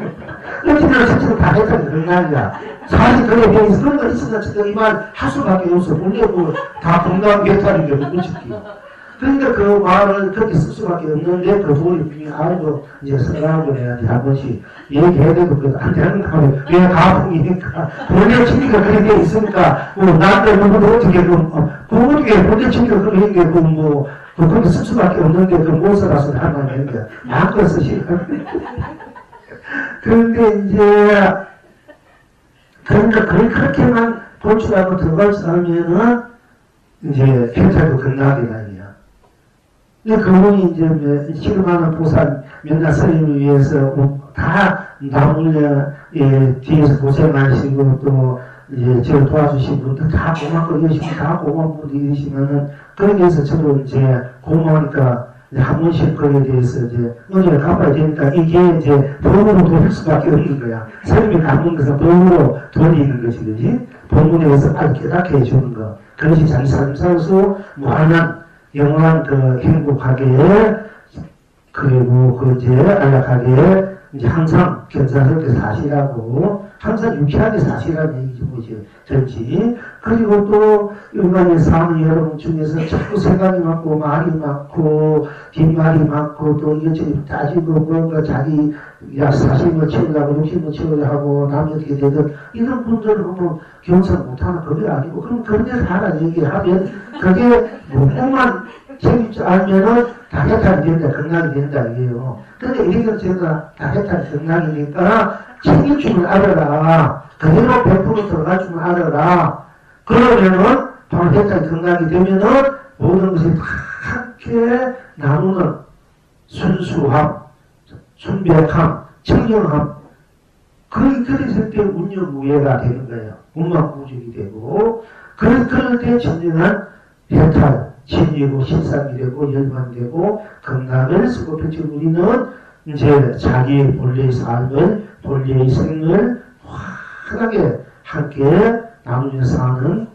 어쨌거나 저쨌거나 다 했다니 건강이야. 사실 그래 여기서 그런 거 있으나 지금 이말 할 수밖에 없어. 원래 뭐다 건강 개탈인데 솔직히. 그러니까 그 말을 그렇게 쓸 수밖에 없는데 그 부분이 분명히 알고 이제 생각을 해야지 한 번씩 얘기해야 되고 안 되는 거면 왜 가풍이니까 본래 친이가 그렇게 돼 있으니까 뭐 남들 누구도 어떻게 부모님께 본래 친이가 그렇게 얘기하고 뭐 그렇게 쓸 수밖에 없는데 그 못 써라서 하면 되는데 마음껏 쓰시고 그런데 이제 그러니까 그렇게만 본출하고 들어갈 줄 알면은 이제 경찰도 건너가게 아니야. 근데 그분이 이제 실험하는 보살 몇몇 스님을 위해서 다 나물려 뒤에서 고생하시고 또 이제 저를 도와주신 분들 다 고맙고 이러시고 다 고마운 분들이 계시면은 거기에 대해서 저도 이제 고마우니까 한 번씩 거기에 대해서 이제 은혜를 갚아야 되니까 이게 이제 법으로 돌릴 수밖에 없는 거야. 스님이 갚는 것은 법으로 돌리는 것이 그지? 법문에서 빨리 깨닫게 해주는 거. 그것이 자기 삶 살수 무한한 영원한 그 행복하게 그리고 그 이제 안락하게 이제 항상 견사스럽게 사시라고 항상 유쾌하게 사시라는 얘기죠 뭐지 전지. 그리고 또 일반에 사는 여러분 중에서 자꾸 생각이 많고 말이 많고 뒷말이 많고 또 이것저것 따지고 뭔가 자기 사심을 채우려고 욕심을 채우려고 하고 남이 어떻게 되든 이런 분들은 보면 경선 못하는 법이 아니고 그럼 그런 데서 하라 얘기하면 그게 뭐만 책임질 줄 알면은 다 해탈이 된다 건강이 된다 이게요. 근데 이래서 제가 다 해탈이 건강이니까 책임질 줄 알아라. 그대로 100% 들어갈 줄 알아라. 그러면은 바로 해탈이 건강이 되면은 모든 것이 다 함께 나누는 순수함, 순백함, 청정함. 그랬을 때 운영무예가 되는 거예요. 운망무적이 되고. 그럴 때 진정한 해탈, 진리고 신상이 되고 열반되고 건강을 쓰고 펼친 우리는 이제 자기의 본래의 삶을, 본래의 생을 환하게 함께 나누며 사는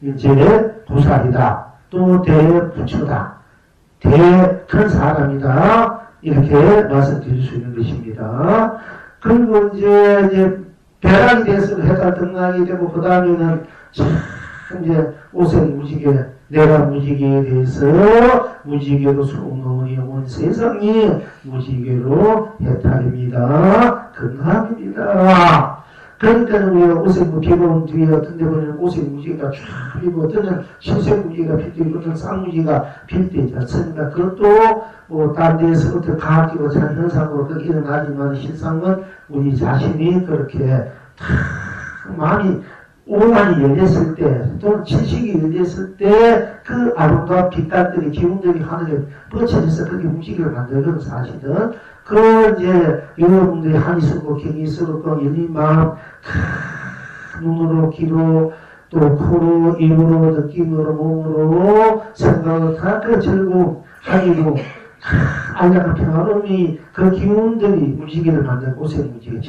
이제 보살이다. 또 대부처다. 큰 사람이다. 이렇게 말씀드릴 수 있는 것입니다. 그리고 이제 배락이 돼서 해탈 등락이 되고 그 다음에는 이제 오생무지개 내가 무지개에 대해서 무지개로 소문이 온 세상이 무지개로 해탈입니다. 건강입니다. 그러니까 우리가 오생무 비가 온 뒤에 어떤 데 보면 오생무지개가 쫙 피고 어떤 데는 신생무지개가 필 때 있고 어떤 쌍무지개가 필 때 있지 않습니까? 그것도 뭐 딴 데에서 어떻게 과학적으로 잘 현상으로 그렇게 일어나지만 실상은 우리 자신이 그렇게 마음이 오만이 열렸을 때, 또 지식이 열렸을 때, 그 아름다운 빛깔들이, 기운들이 하늘에 뻗쳐져서 그렇게 움직이를 만들거든, 사실은. 그, 이제, 여러분들이 한이 쓰고, 경이 쓰고, 열린 마음, 눈으로, 귀로, 또 코로, 입으로, 느낌으로, 몸으로, 생각으로 다 그 즐거움, 한이로, 안락한 평화로움이 그 기운들이 무지개를 만든 오색 무지개,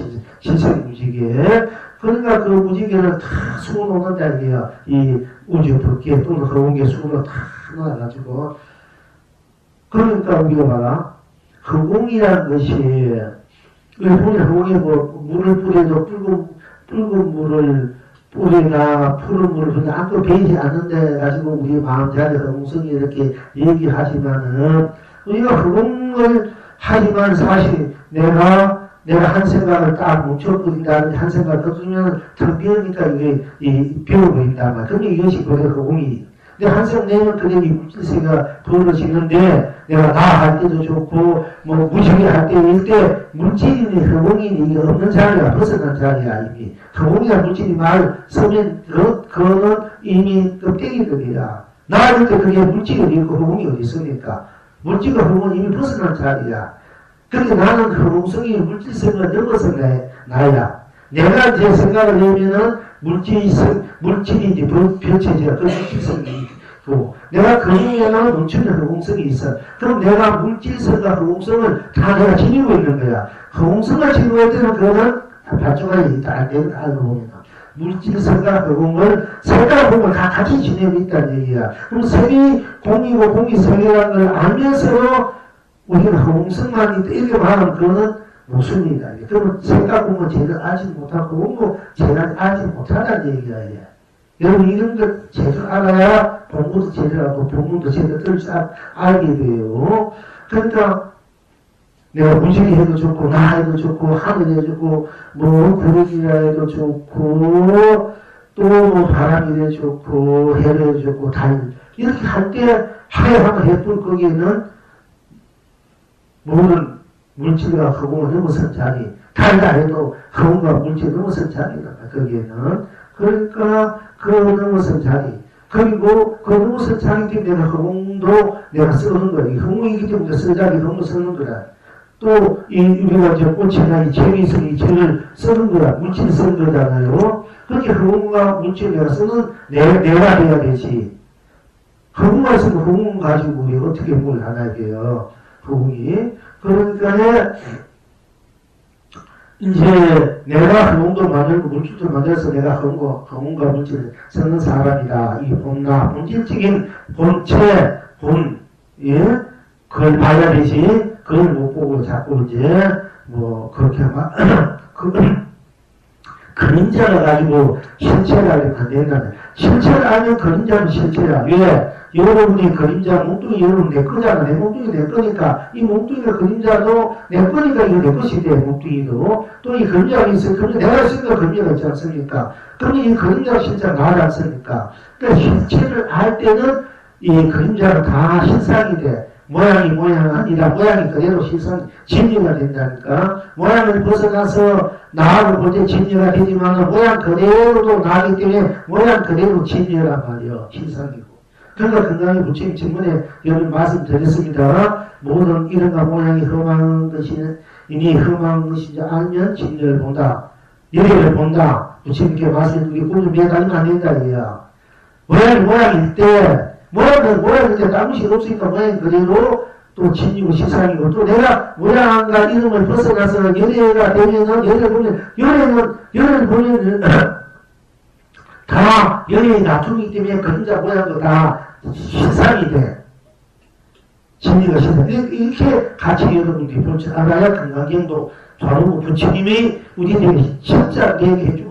진색 무지개. 그러니까 그 무지개를 다 수놓는다 이게요. 이 우주 밖에 또는 허공에 수로 다 놓아가지고. 그러니까 우리가 봐라. 허공이라는 것이, 일본의 허공에 뭐 물을 뿌려도 붉은 물을 뿌리나 푸른 물을 뿌리나 아무도 베이지 않는데 가지고 우리 마음자리 허공성이 이렇게 얘기하지만은 우리가 허공을 하지만 사실 내가 한 생각을 딱 뭉쳐버린다는데 한 생각을 더 텅 비우니까 이게 비워버린단 말이야. 그럼 이것이 그래 허공이. 근데 한 생각 내면 그래 이 물질세가 벌어지는데 내가 나 할 때도 좋고 뭐 무식이 할 때일 때 물질이니 허공이니 이게 없는 자리야. 벗어난 자리야 이미. 허공이나 물질이 말 서면 그거는 이미 껍데기들이야. 나할 때 그게 물질이 있고 허공이 어디 있으니까. 물질과 허공은 이미 벗어난 자리야. 그런데 나는 그 허공성이 물질성을 넘어서 나야. 내가 제 생각을 내면은 물질이 이제 펼쳐져야 그 물질성이 내가 그 중에는 넘치는 허공성이 있어. 그럼 내가 물질성과 허공성을 다 내가 지니고 있는 거야. 허공성을 지니고 있을 때는 그거는 발전이 있다. 알고 보면. 물질성과 허공을, 색과 허공을 다 같이 지내고 있다는 얘기야. 그럼 색이 공이고 공이 색이라는 걸 알면서도 우리는 허공성만 이렇게 말하면 그거는 모순이다. 그러면 색과 공은 제대로 알지 못하고 공도 제대로 알지 못하다는 얘기야. 여러분 이런 걸 제대로 알아야 공부도 제대로 하고 본문도 제대로 들을 줄 알게 돼요. 그러니까 내가 무식이 해도 좋고 나 해도 좋고 하늘 해도 좋고 뭐 구름이라 해도 좋고 또 뭐 바람이 해도 좋고 해도 해도 좋고 달 이렇게 할 때 하야하면 해볼 거기에는 모든 물질과 허공을 넘어선 자리 달다 해도 허공과 물질을 넘어선 자리다. 거기에는 그러니까 그 넘어선 자리 그리고 그 넘어선 자리 때문에 내가 허공도 내가 쓰는 거야. 이 허공이기 때문에 쓰자기 허공 쓰는 거야. 또 우리가 이제 꽃이나 이 재미있는 이 재를 쓰는 거야. 물질 쓰는 거잖아요. 그렇게 허공과 물질 내가 쓰는 내가 돼야 되지. 허공만 있으면 허공 가지고 우리 어떻게 뭘 하나 돼요. 허공이. 그러니까 이제 내가 허공도 만들고 물질도 만들어서 내가 허공과 물질을 쓰는 사람이다. 이 본질적인 본체, 예? 그걸 봐야 되지. 그걸 못 보고 자꾸 이제 뭐 그렇게 막 그림자를 가지고 실체를 알면 안 된다는. 실체를 알면 그림자는 실체야. 왜? 여러분이 그림자 몸뚱이 여러분 내 거잖아. 내 몸뚱이 내 거니까 이 몸뚱이가 그림자도 내 거니까 이거 내 것이 돼. 몸뚱이도 또 이 그림자가 있어. 그림자 내가 있으니까 그림자가 있지 않습니까? 그러면 이 그림자가 실제가 나지 않습니까? 그러니까 실체를 알 때는 이 그림자가 다 실상이 돼. 모양이 아니라 모양이 그대로 실상 진리가 된다니까. 모양을 벗어나서 나하고 볼 때 진리가 되지만 모양 그대로도 나기 때문에 모양 그대로 진리란 말이요. 실상이고. 그러니까 건강히 부처님 전문에 여러분 말씀드렸습니다. 모든 이름과 모양이 험한 것이 이미 험한 것인지 알면 진리를 본다. 열애를 본다. 부처님께 말씀드리고 우리 꿀좀 매달리면 안 된다. 이거야. 모양일 때 모양인데 잘못이 없으니까 모양이 그대로 또 진리고 실상이고 또 내가 모양과 이름을 벗어나서 열애가 되면은 열애를 보면 다 열애의 나중이기 때문에 그림자 모양도 다 실상이 돼. 진리가 실상. 이렇게 같이 여러분들이 볼 줄 알아야 건강경도 바로 부처님이 우리에게 진짜 내게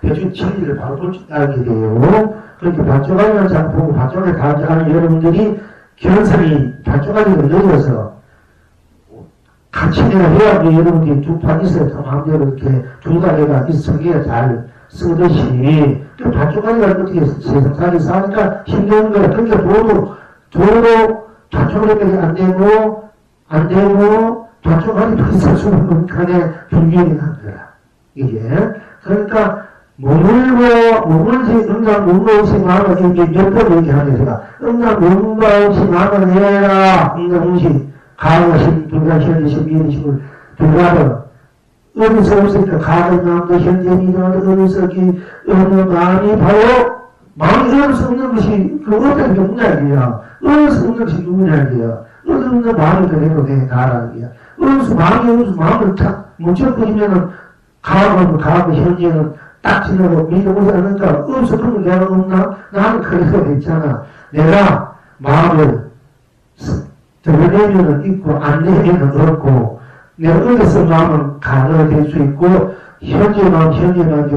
해준 진리를 바로 볼 줄 알게 돼요. 그렇게 반쪽아리만 잘 보고 반쪽아리 다 아는 여러분들이 견성이 반쪽아리가 늘어서 같이 내가 해야 우리 여러분들이 두 판 있어야 더 마음대로 이렇게 두 다리가 성경에 잘 쓰듯이 그 반쪽아리가 어떻게 세상 살이 사니까 힘든 거야. 그러니까 도로 반쪽아리까지 안 되고 반쪽아리도 있을 수 없는 간에 분별이 난 거야. 이게. 그러니까 응답 없이 마음을 이게 몇 번 얘기하네, 제가. 응답 없이 마음을 해라. 응답 없이 가하신, 불가시하신, 미리심을 불가하라. 어디서 없으니까 가하는 마음도 현재이다. 어디서 어느 마음이 바로 마음이 어느 수 없는 것이 그 어떤 게 누구냐기야. 어느 수 없는 것이 누구냐기야. 어느 수 없는 마음이 그대로 내 나라기야. 어느 수 마음을 탁 뭉쳐버리면은 가하고 현재는 딱 지나고 믿어보지 않으니까 없어. 그러면 내가 없나? 나는 그래서 있잖아. 내가 마음을 드러내면은 있고 안 내면은 없고 내가 어디서 마음은 가능할 될 수 있고 현재만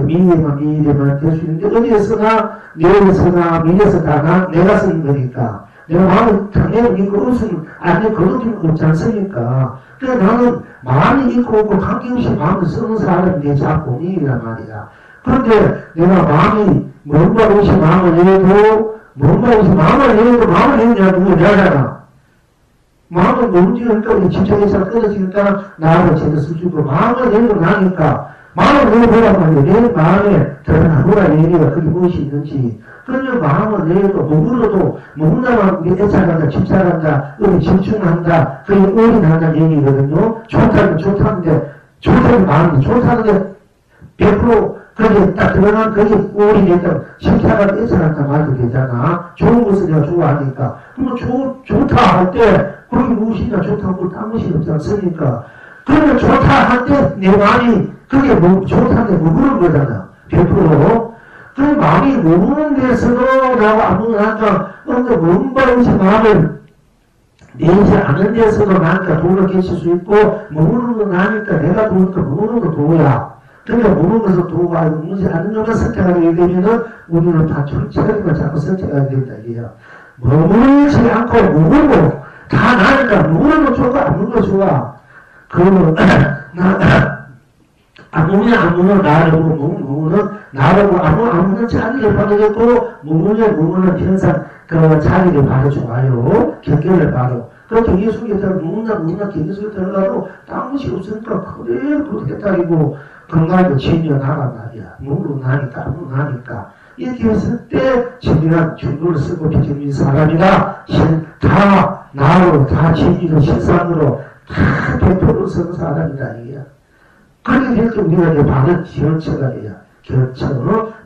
미래만 될 수 있는데 어디에서나 내에서나 미래에서나 내가 쓰는 거니까 내가 마음을 당연히 있고 없으면 안 돼. 그런 게 없지 않습니까? 그래서 나는 마음이 있고 없고 관계없이 마음을 쓰는 사람이 내 자본인이란 말이야. 그런데 내가 마음이 뭔가 없이 마음을 내도 마음을 내느냐 누구 내잖아. 마음을 못 움직이니까 우리 집착에서 끊어지니까 나를 제대로 쓰주고 마음을 내도 나니까 마음을 내보란 말이야. 내 마음에 드러나보라 얘기가 그게 무엇이 있는지. 그러면 마음을 내도 몸으로도 몸나만 우리 애착한다 집착한다 우리 집중한다 그게 올인한다 얘기거든요. 좋다는데 좋다는 마음이 좋다는데 100% 거기 딱 들어가면 거기 꼴이 됐다. 실타가 떼서났다 말도 되잖아. 좋은 것을 내가 좋아하니까. 그러면 좋다 할 때, 거기 무엇이냐 좋다고 딴 것이 없지 않습니까? 그러면 좋다 할 때 내 마음이 그게 뭐 좋다는데 머무는 거잖아. 100%. 그 마음이 머무는 데서도 나하고 아무나 하니까 어느 뭔가 마음을 내지 않은 데서도 나니까 도를 깨칠 수 있고 머무는 거 나니까 내가 도니까 머무는 거 도야. 그러니까 머무는 것을 도가 머무지 않는 것만 선택하게 되면은 우리는 다 철저하게 자꾸 선택하게 된다 이게야. 머무르지 않고 머무르고 다 나니까 머무는 거 좋고 안 먹는 거 좋아. 그러면 아무면 나라고 머무는 나라고 아무는 자리를 받아줬고 머무는 현상 그 자리를 받아줘요. 경계를 받아. 그 경계 속에 머무나 경계 속에 들어가도 딴 것이 없으니까 그대로 됐다리고 건강도 챙겨 나간 말이야. 머무르고 나니까 아무나 나니까 이렇게 했을 때 진리란 중도를 쓰고 비정민 사람이가 다 나로 다 진리로 실상으로 다 대표로 쓰는 사람이다 이게야. 그렇게 될 때 우리가 이제 바른 결처가 돼야. 결처.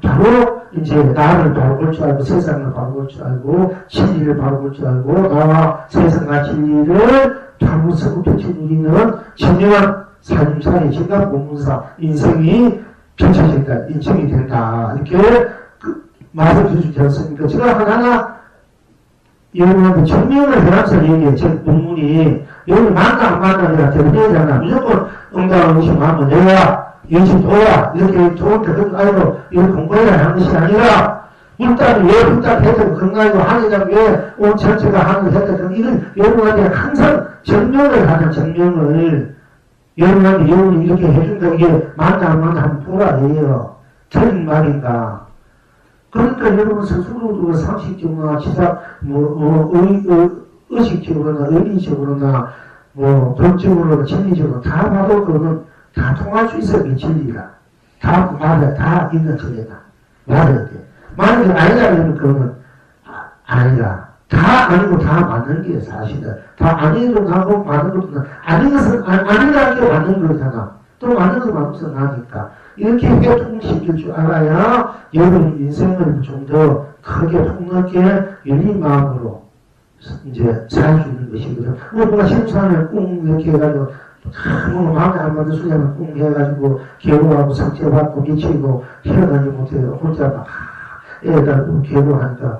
바로 이제 나를 바로 볼 줄 알고 세상을 바로 볼 줄 알고 진리를 바로 볼 줄 알고 나와 세상과 진리를 바로 쓰고 펼쳐 누리는 진정한 삶사의 진감 공문사 인생이 펼쳐진다. 인생이 된다. 이렇게 말을 해주지 않습니까? 제가 하나하나 여러분한테 증명을 해놨어 얘기해. 제 본문이 여기 만나 안 만나 내가 대변하잖아. 무조건 응답을 의심하면 내가 의심도야 이렇게 좋은데 그런 아이로 이걸 공부해야 하는 것이 아니라 불단이 왜 불단 했다고 건강이고 하느냐 왜 온 전체가 하는 했다고 이건 여러분한테 항상 증명을 하는 증명을 여러분한테 여러분이 이렇게 해준다 이게 맞나 안 맞나 한번 보라 해요. 틀린 말인가. 그러니까 여러분 스스로도 상식적으로나 지상 의식적으로나 의리적으로나 법적으로나 진리적으로 다 봐도 그거는 다 통할 수 있어요. 그 진리가. 다 맞아. 다 있는 진리다. 맞아야 돼. 만약에 아니라 그러면 그거는 아니라. 다 아니고 다 맞는 게 사실이다. 다 아니도 나고 맞는 것도 아닌 것은 아니라는 게 맞는 거잖아. 또 맞는 거 맞고서 나니까. 이렇게 회통시킬 줄 알아야 여러분 인생을 좀 더 크게 폭넓게 열린 마음으로 이제 살 수 있는 것이거든. 뭔가 심산을 꿍 이렇게 해가지고 마음에 안 맞는 소리하면 꿍 해가지고 괴로워하고 상처받고 미치고 헤어나지 못해요. 혼자 막 애가 괴로워하니까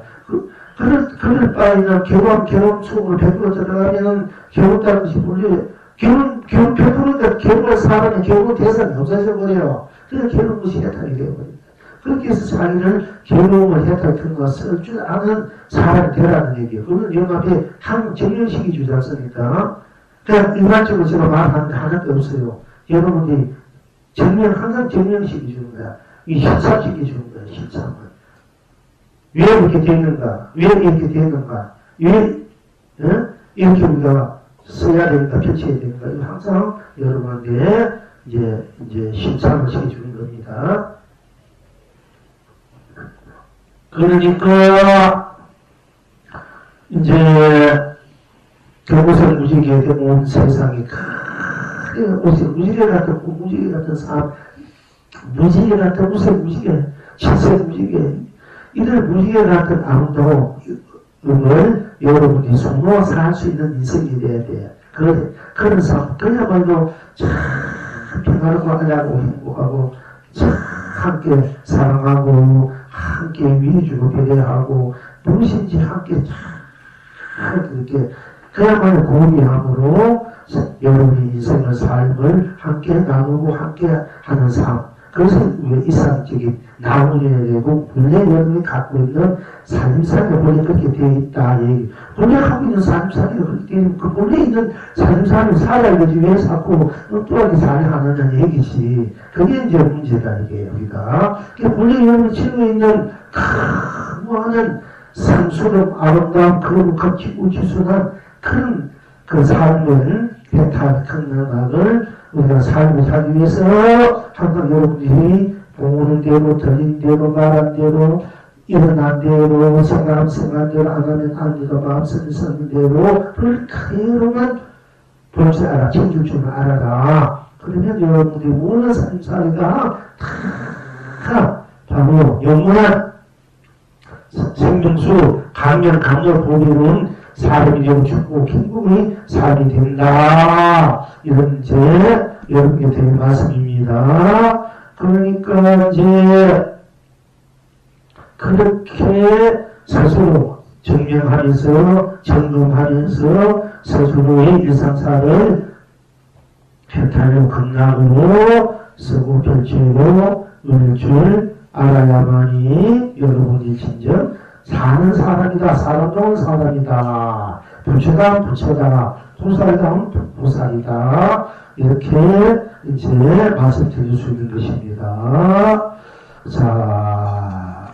그럴 바에는 괴로움 속으로 100% 들어가면은 괴롭다는 것이 본래 괴로움 100%니까 괴로운 사람이 괴로운 대상이 없어져 버려요. 그래서 괴로운 것이 해탈이 되어버립니다. 그렇게 해서 자기를 괴로움을 해탈하는 것을 쓸 줄 아는 사람이 되라는 얘기예요. 그건 영합에 한 정년식이 주지 않습니까? 그냥 일반적으로 제가 말하는데 하나도 없어요. 여러분들이 항상 정년식이 주는 거야. 이 실상식이 주는 거야, 실상을. 왜 이렇게 되는가? 왜 이렇게 되는가? 왜, 이렇게 우리가 써야 되는가, 펼쳐야 되는가? 이거 항상 여러분한테 이제 실상을 시켜주는 겁니다. 그러니까, 이제, 옷을 무지개 온 세상이 크게 옷을 무지개 같은 무지개 같은 사람, 무지개 같은 옷을 무지개, 실색 무지개, 이들 무지개 같은 아름다움을 여러분이 소모해서 할 수 있는 인생이 돼야 돼. 그런 사람, 그야말로 참 평화롭고 하냐고 행복하고 참 함께 사랑하고 함께 위해주고 배려하고 무엇인지 함께 참 그렇게 그야말로 고귀함으로 여러분이 인생의 삶을 함께 나누고 함께 하는 삶. 그래서 우리가 이상적인 나무에 되고 본래 여러분이 갖고 있는 삶사가 본래 그렇게 되어 있다. 본래 갖고 있는 삶사가 그렇게 되어 있는 그 본래 있는 삶사를 살아야 되지 왜 자꾸 엉뚱하게 살아야 하느냐는 얘기지. 그게 이제 문제다 이게 우리가. 본래 여러분이 지고 있는 무한한 산소름 아름다움 거룩한 지구지순한 그런 그 삶을 배탈 큰 음악을 우리가 삶을 살기 위해서 항상 여러분들이 보는 대로 들린 대로 말한 대로 일어난 대로 생각한 대로 안 하면 안 되고 마음 쓰는 대로 그대로만 볼 줄 알아. 챙길 줄 알아라. 그러면 여러분들이 모든 삶사이가 다 바로 영원한 생명수 강렬 보기는 사람이 되고 죽고 행복의 삶이 된다. 이런 여러분께 드릴 말씀입니다. 그러니까 이제 그렇게 스스로 증명하면서 점검하면서 스스로의 일상사를 해탈로 극락으로 쓰고 펼치고 을 줄 알아야만이 여러분이 진정 사는 사람이다. 사람다운 사람이다. 부처다. 보살다운 보살이다. 이렇게 이제 말씀드릴 수 있는 것입니다. 자,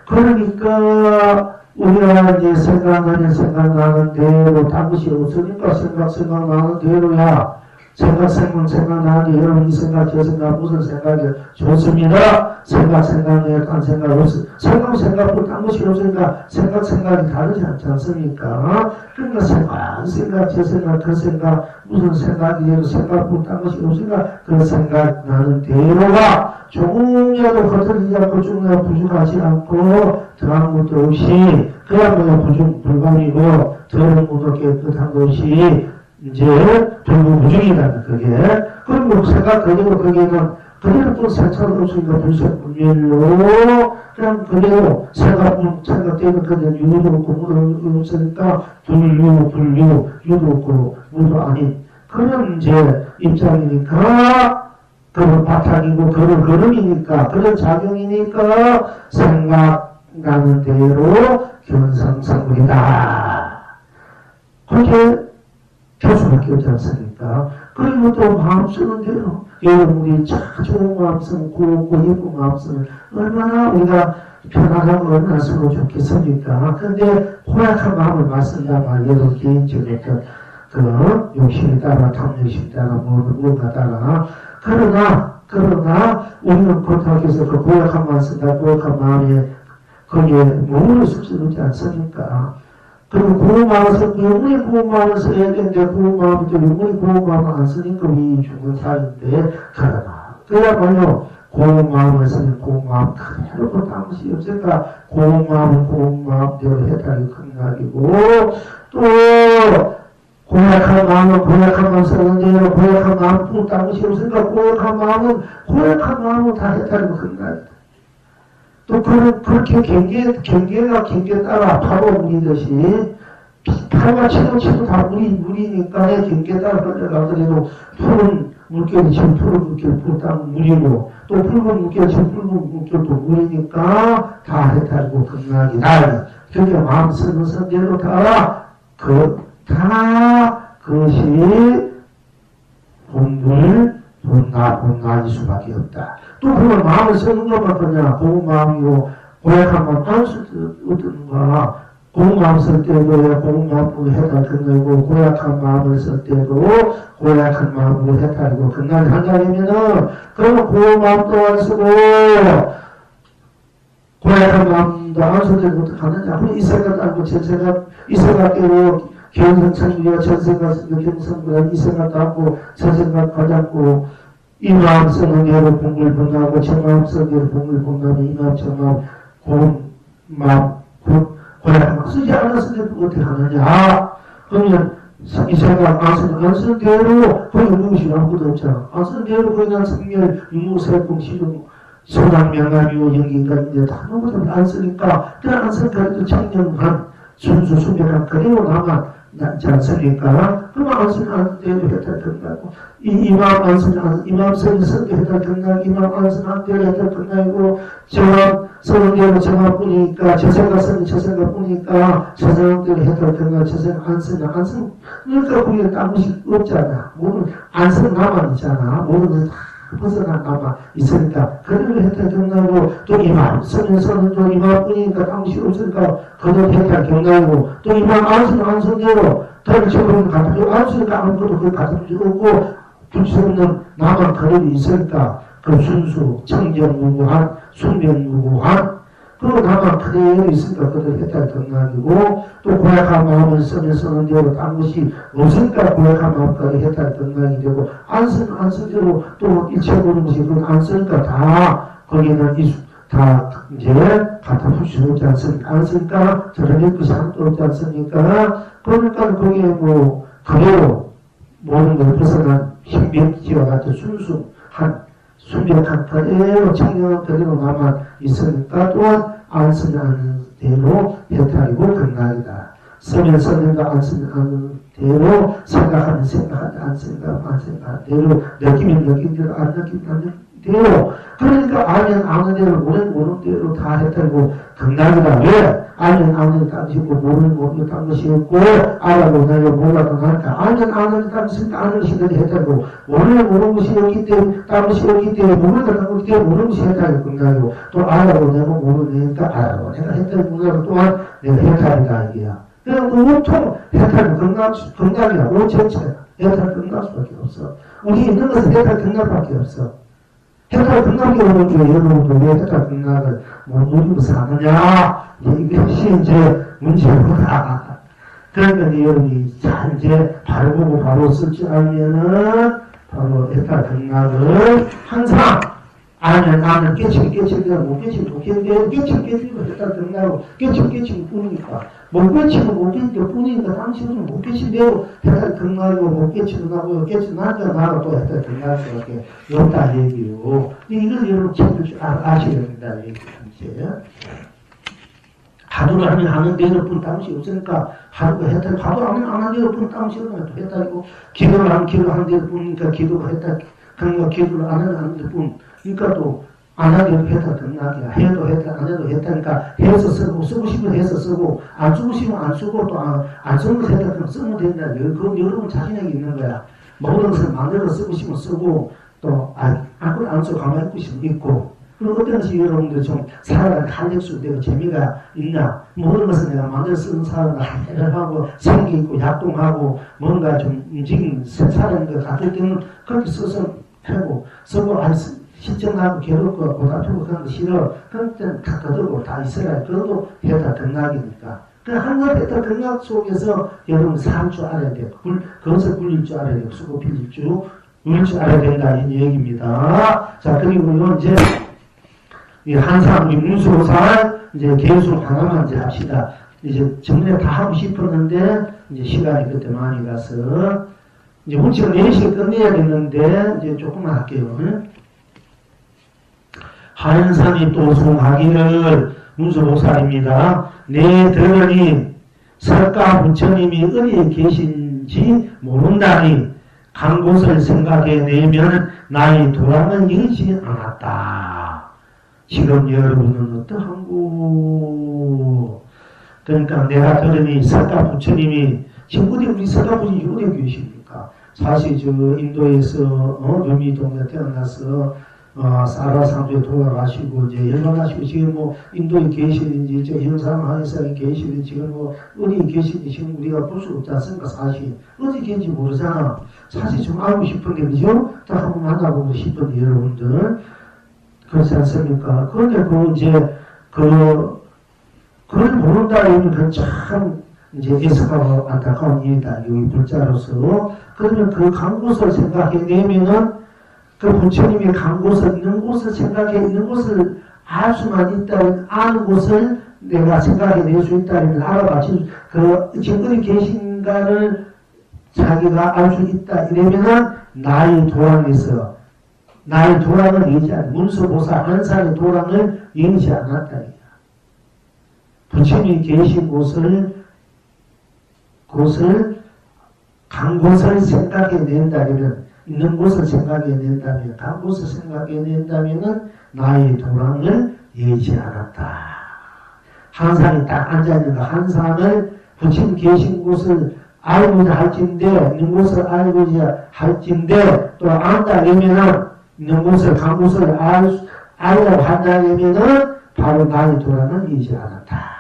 그러니까 우리가 이제 생각나는 대로 딴 것이 없으니까 생각나는 대로야. 생각나는데 여러분 이 생각 저 생각 무슨 생각이 좋습니다. 생각에 딴 생각 없어. 생각보다 딴 것이 없으니까 생각이 다르지 않습니까? 그러니까 생각 저 생각 그 생각 무슨 생각이 생각보다 딴 것이 없으니까 그 생각 나는 대로가 조금이라도 거슬리지 않고 조금이라도 부족하지 않고 더한 것도 없이 그야말로 불가이고 더러운 것도 깨끗한 것이 이제 불구부정이라는 그게 그리고 생각 그대로 거기는 그대로 또 생사가 없으니까 불색불멸로 그냥 그대로 생각되는 그대로 유도 없고 무도 없으니까 유도 없고 무도 아닌 그런 이제 입장이니까 그런 바탕이고 그런 걸음이니까 그런 작용이니까 생각나는 대로 견성성불이다. 그렇게 될 수밖에 없지 않습니까? 그리고 또 마음 쓰는 대로 여러분이 참 좋은 마음 쓰면 고우고 예쁜 마음 쓰면 얼마나 우리가 편안하고 얼마나 쓰면 좋겠습니까? 그런데 고약한 마음을 맞쓴다 말이에요. 개인적인 어떤 그 욕심에 따라 탐욕심에 따라 무엇가 따라 그러나 우리는 그렇다고 해서 그 고약한 마음 쓴다 고약한 마음에 거기에 몸을 쑥스럽지 않습니까? 그리고 고운 마음을 쓰고 영원히 고운 마음을 써야 되는데 고운 마음이 또 영원히 고운 마음을 안 쓰니까 이 죽은 사인데 그러나 그야말로 고운 마음을 쓰는 고운 마음 그대로 또 당시 없으니까 고운 마음은 고운 마음대로 해탈이 극락이고 또 고약한 마음 쓰는 대로 고약한 마음 또 당시 없으니까 고약한 마음은 다 해탈이 극락이다. 또 그렇게 경계에 따라 파도 물이듯이 파도가 치도 다 물이니까 경계에 따라 흘러가더라도 푸른 물결이 지금 푸른 물결 푸른 물이고 또 붉은 물결 지금 붉은 물결도 물이니까 다 해탈이고 극락이다. 그러니까 마음 쓰는 대로 다 그것이 본나일 수밖에 없다. 또 그걸 마음을 쓰는 것만 그냥 고운 마음이고 고약한 마음 안 쓸 때 어떤가 고운 마음 쓸 때도 고운 마음으로 해탈 끝나고 고약한 마음을 쓸 때도 고약한 마음으로 해탈이고 끝나는 한자리면은 그러면 고운 마음도 안 쓰고 고약한 마음도 안 쓸 때는 어떻게 하느냐. 이 생각 알고 저 생각 이 생각대로 견성성리와 저 생각 견성보다 이 생각도 하고 저 생각 하지 않고 이 마음 쓰는 대로 공을 본다고 저 마음 쓰는 대로 공을 본다면 이 마음 저 마음 고운 마음 고약한 마음 쓰지 않았을 때 어떻게 하느냐. 그러면 이 생각 안 쓰는 대로 거기 무엇이 아무것도 없잖아. 안 쓰는 대로 거기는 성멸 유무세공 시동 소당 명암이요 영인간인데 다 아무것도 안 쓰니까 그냥 안 쓰니까 청년한 순수 순결한 그대로 남지 않습니까? 그럼 안 쓰는 대로 해탈 된다고. 이 마음 안 쓰는 이 마음 쓰는 대로 해탈 된다고. 이 마음 안 쓰는 대로 해탈 된다고. 저 마음 쓰는 대로 저 마음 뿐이니까 저 생각 쓰는 저 생각 뿐이니까 저 생각대로 해탈 된다고. 저 생각 안 쓰는 그러니까 우리가 딴 것이 없잖아. 모든 안 쓰는 나만 있잖아. 모든 것이 다 벗어난 나만 있으니까 그대로 해탈 경나고 또 이 마음 쓰는 또 이 마음 뿐이니까 딴 것이 없으니까 그대로 해탈 경나고 또 이 마음 안 쓰는 대로 다른 적으로는 갖다 안 쓰니까 아무것도 그걸 갖다 줄 수 없고 줄 수 없는 나만 그대로 있으니까 그 순수 청정무구한 순변무구한 그리고 나만 그대로 있으니까 그대로 해탈 경락이고 또 고약한 마음을 쓰는 대로 딴 것이 없으니까 고약한 마음까지 해탈 경락이 되고 안 쓰는 대로 또 일체 보는 것이 그건 안 쓰니까 다 거기는 다 이제 갖다 풀 수 없지 않습니까? 저런 것이 한도 없지 않습니까? 그러니까 거기에 뭐 그대로 모든 걸 벗어난 흰벽지와 같은 순벽한 그대로 청년 그대로 남아 있으니까 또한 안 쓰면 안 대로 해탈이고 극락이다. 쓰면 쓰는 거 안 쓰면 안 대로 생각하면 생각하지 안 생각하면 안 생각하는 대로 느끼면 느낀 대로 안 느끼면 안 느낀 대로 그러니까 알면 아는 대로 모르면 모르는 대로 다 해탈이고 극락이다. 왜? 알면 아는 딴식고 모르는 모르는 딴 것이 있고 알아도 내가 몰라도 나니까 알면 아는 딴식 아는 것이 해탈이고 모르는 모르는 것이 없기 때문에 딴 것이 없기 때문에 모르는 것이 때문에 모르는 것이 해탈이 극락이고 또 알아도 내가 모르니까 알아도 내가 해탈이 극락이고 또한 내가 해탈이다 이게야. 그냥 온통 해탈은 극락이야. 온 전체야. 해탈 극락 수밖에 없어. 우리 있는 것은 해탈 극락밖에 없어. 해탈 극락이 오는 중에 여러분도 왜 해탈 극락을 못 누리면서 하느냐? 이것이 이제 문제보다. 그러니까 여러분이 잘 이제 바로 보고 바로 쓸 줄 알면은 바로 해탈 극락을 항상 알면 깨치기가 못 깨치면 도깨비가 깨치기가 해탈 극락으로 깨치면 뿐이니까 못 깨치면 못 깨치는 뿐이니까 당신은 못 깨치대로 해탈 극락이고 못 깨치는 나고 깨치는 나니까 나가 또 해탈 극락이밖에 없다 얘기요. 이걸 여러분 챙길 줄 아셔야 된다 얘기죠. 하도를 하면 하는 대로 뿐 땀이 없으니까 하도가 해탈 하도 하면 안 하는 대로 뿐 땀이 없으니까 또 해탈이고 기도를 하면 기도하는 대로 뿐이니까 기도가 해탈 그러니까 기도를 안 하는 대로 뿐 그러니까 또 안 하기도 해탈 극락이야. 해도 해탈 안 해도 해탈이니까 해서 쓰고 싶으면 해서 쓰고 안 쓰고 싶으면 안 쓰고 또 안 쓰는 거 해탈 그럼 쓰면 된다. 그건 여러분 자신에게 있는 거야. 모든 것을 만들어 쓰고 싶으면 쓰고 또 안 쓰고 가만히 있고 싶으면 있고 그리고 어떤 것이 여러분들 좀 살아가는 탄력수 되고 재미가 있나 모든 것을 내가 만들어 쓰는 사람을 해결하고 생기 있고 약동하고 뭔가 좀 움직이는 사람인 것 같을 때는 그렇게 써서 하고 쓰고 실정하고 괴롭고 고달프고 그런 거 싫어. 그럴 때는 다 거두고 다 있어야 그래도 해탈 극락이니까. 그 한낱 해탈 극락 속에서 여러분 살 줄 알아야 돼요. 그것을 굴릴 줄 알아야 돼요. 수고 빌릴 줄 알아야 된다 이 얘기입니다. 자 그리고 이건 이제 이 한상 우리 문수로살 이제 계속 하나만 이제 합시다. 이제 정리를 다 하고 싶었는데 이제 시간이 그때 많이 가서 이제 문치가 4시에 끝내야겠는데 이제 조금만 할게요. 한산이 또 송하기를 문수보살입니다. 내 들으니 설가 부처님이 어디에 계신지 모른다니 간 곳을 생각해내면 나의 도랑은 이르지 않았다. 지금 여러분은 어떠한고? 그러니까 내가 들으니 설가 부처님이 지금 어디 우리 설가 부처님이 어디 계십니까? 사실 저 인도에서 루미동에 태어나서 사라상주에 돌아가시고 이제 열반하시고 지금 뭐 인도에 계시는지 저 현상하에서 계시는지 지금 뭐 어디 계시는지 지금 우리가 볼 수 없지 않습니까? 사실 어디 계신지 모르잖아. 사실 좀 알고 싶은데 그죠? 딱 한번 만나보고 싶은데 여러분들 그렇지 않습니까? 그런데 그 이제 그걸 모른다 이러면 참 이제 애석하고 안타까운 일이다. 여기 불자로서 그러면 그 간 곳을 생각해내면은 그 부처님이 간 곳을 있는 곳을 생각해 있는 곳을 알 수만 있다면 아는 곳을 내가 생각해낼 수 있다면 알아봐. 지금 어디 계신가를 자기가 알 수 있다. 이러면은 나의 도랑에서 나의 도랑을 얘기하는 문수보살 한산의 도랑을 얘기하지 않았다. 부처님이 계신 간 곳을 생각해낸다면 있는 곳을 생각해낸다면 간 곳을 생각해낸다면은 나의 도랑을 얘기하지 않았다. 한산이 딱 앉아있는 그 한산을 부처님 계신 곳을 알고자 할진데 있는 곳을 알고자 할진데 또 안다려면은 있는 곳을 간 곳을 알려고 한다려면은 바로 나의 도랑을 얘기하지 않았다.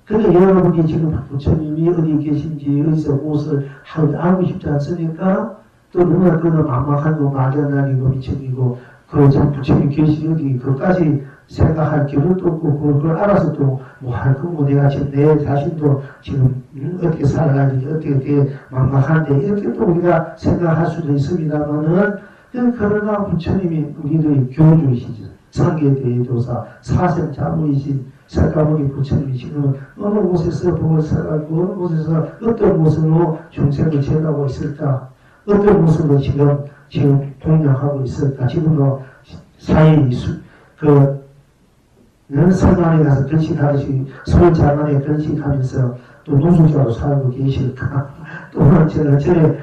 그러니까 여러분이 지금 부처님이 어디 계신지 어디서 무엇을 알고 싶지 않습니까? 또 누가 그는 막막하고 막연하고 미천이고 그 부처님 계신 어디 그것까지 생각할 기회도 없고 그걸 알아서 또 뭐 할 거고 내가 지금 내 자신도 지금 어떻게 살아가는지 어떻게 막막한데 이렇게 또 우리가 생각할 수도 있습니다만은 그러나 부처님이 우리들의 교주이시죠. 상계대조사 사생자부이신 석가모니 부처님이 지금 어느 곳에서 복을 써가지고 어느 곳에서 어떤 모습으로 중생을 지어가고 있을까, 어떤 모습으로 지금 동력하고 있을까. 지금도 사이 선관에 가서 근식하듯이 서울 장안에 근식하면서 또 노숙자로 살고 계실까. 또 전에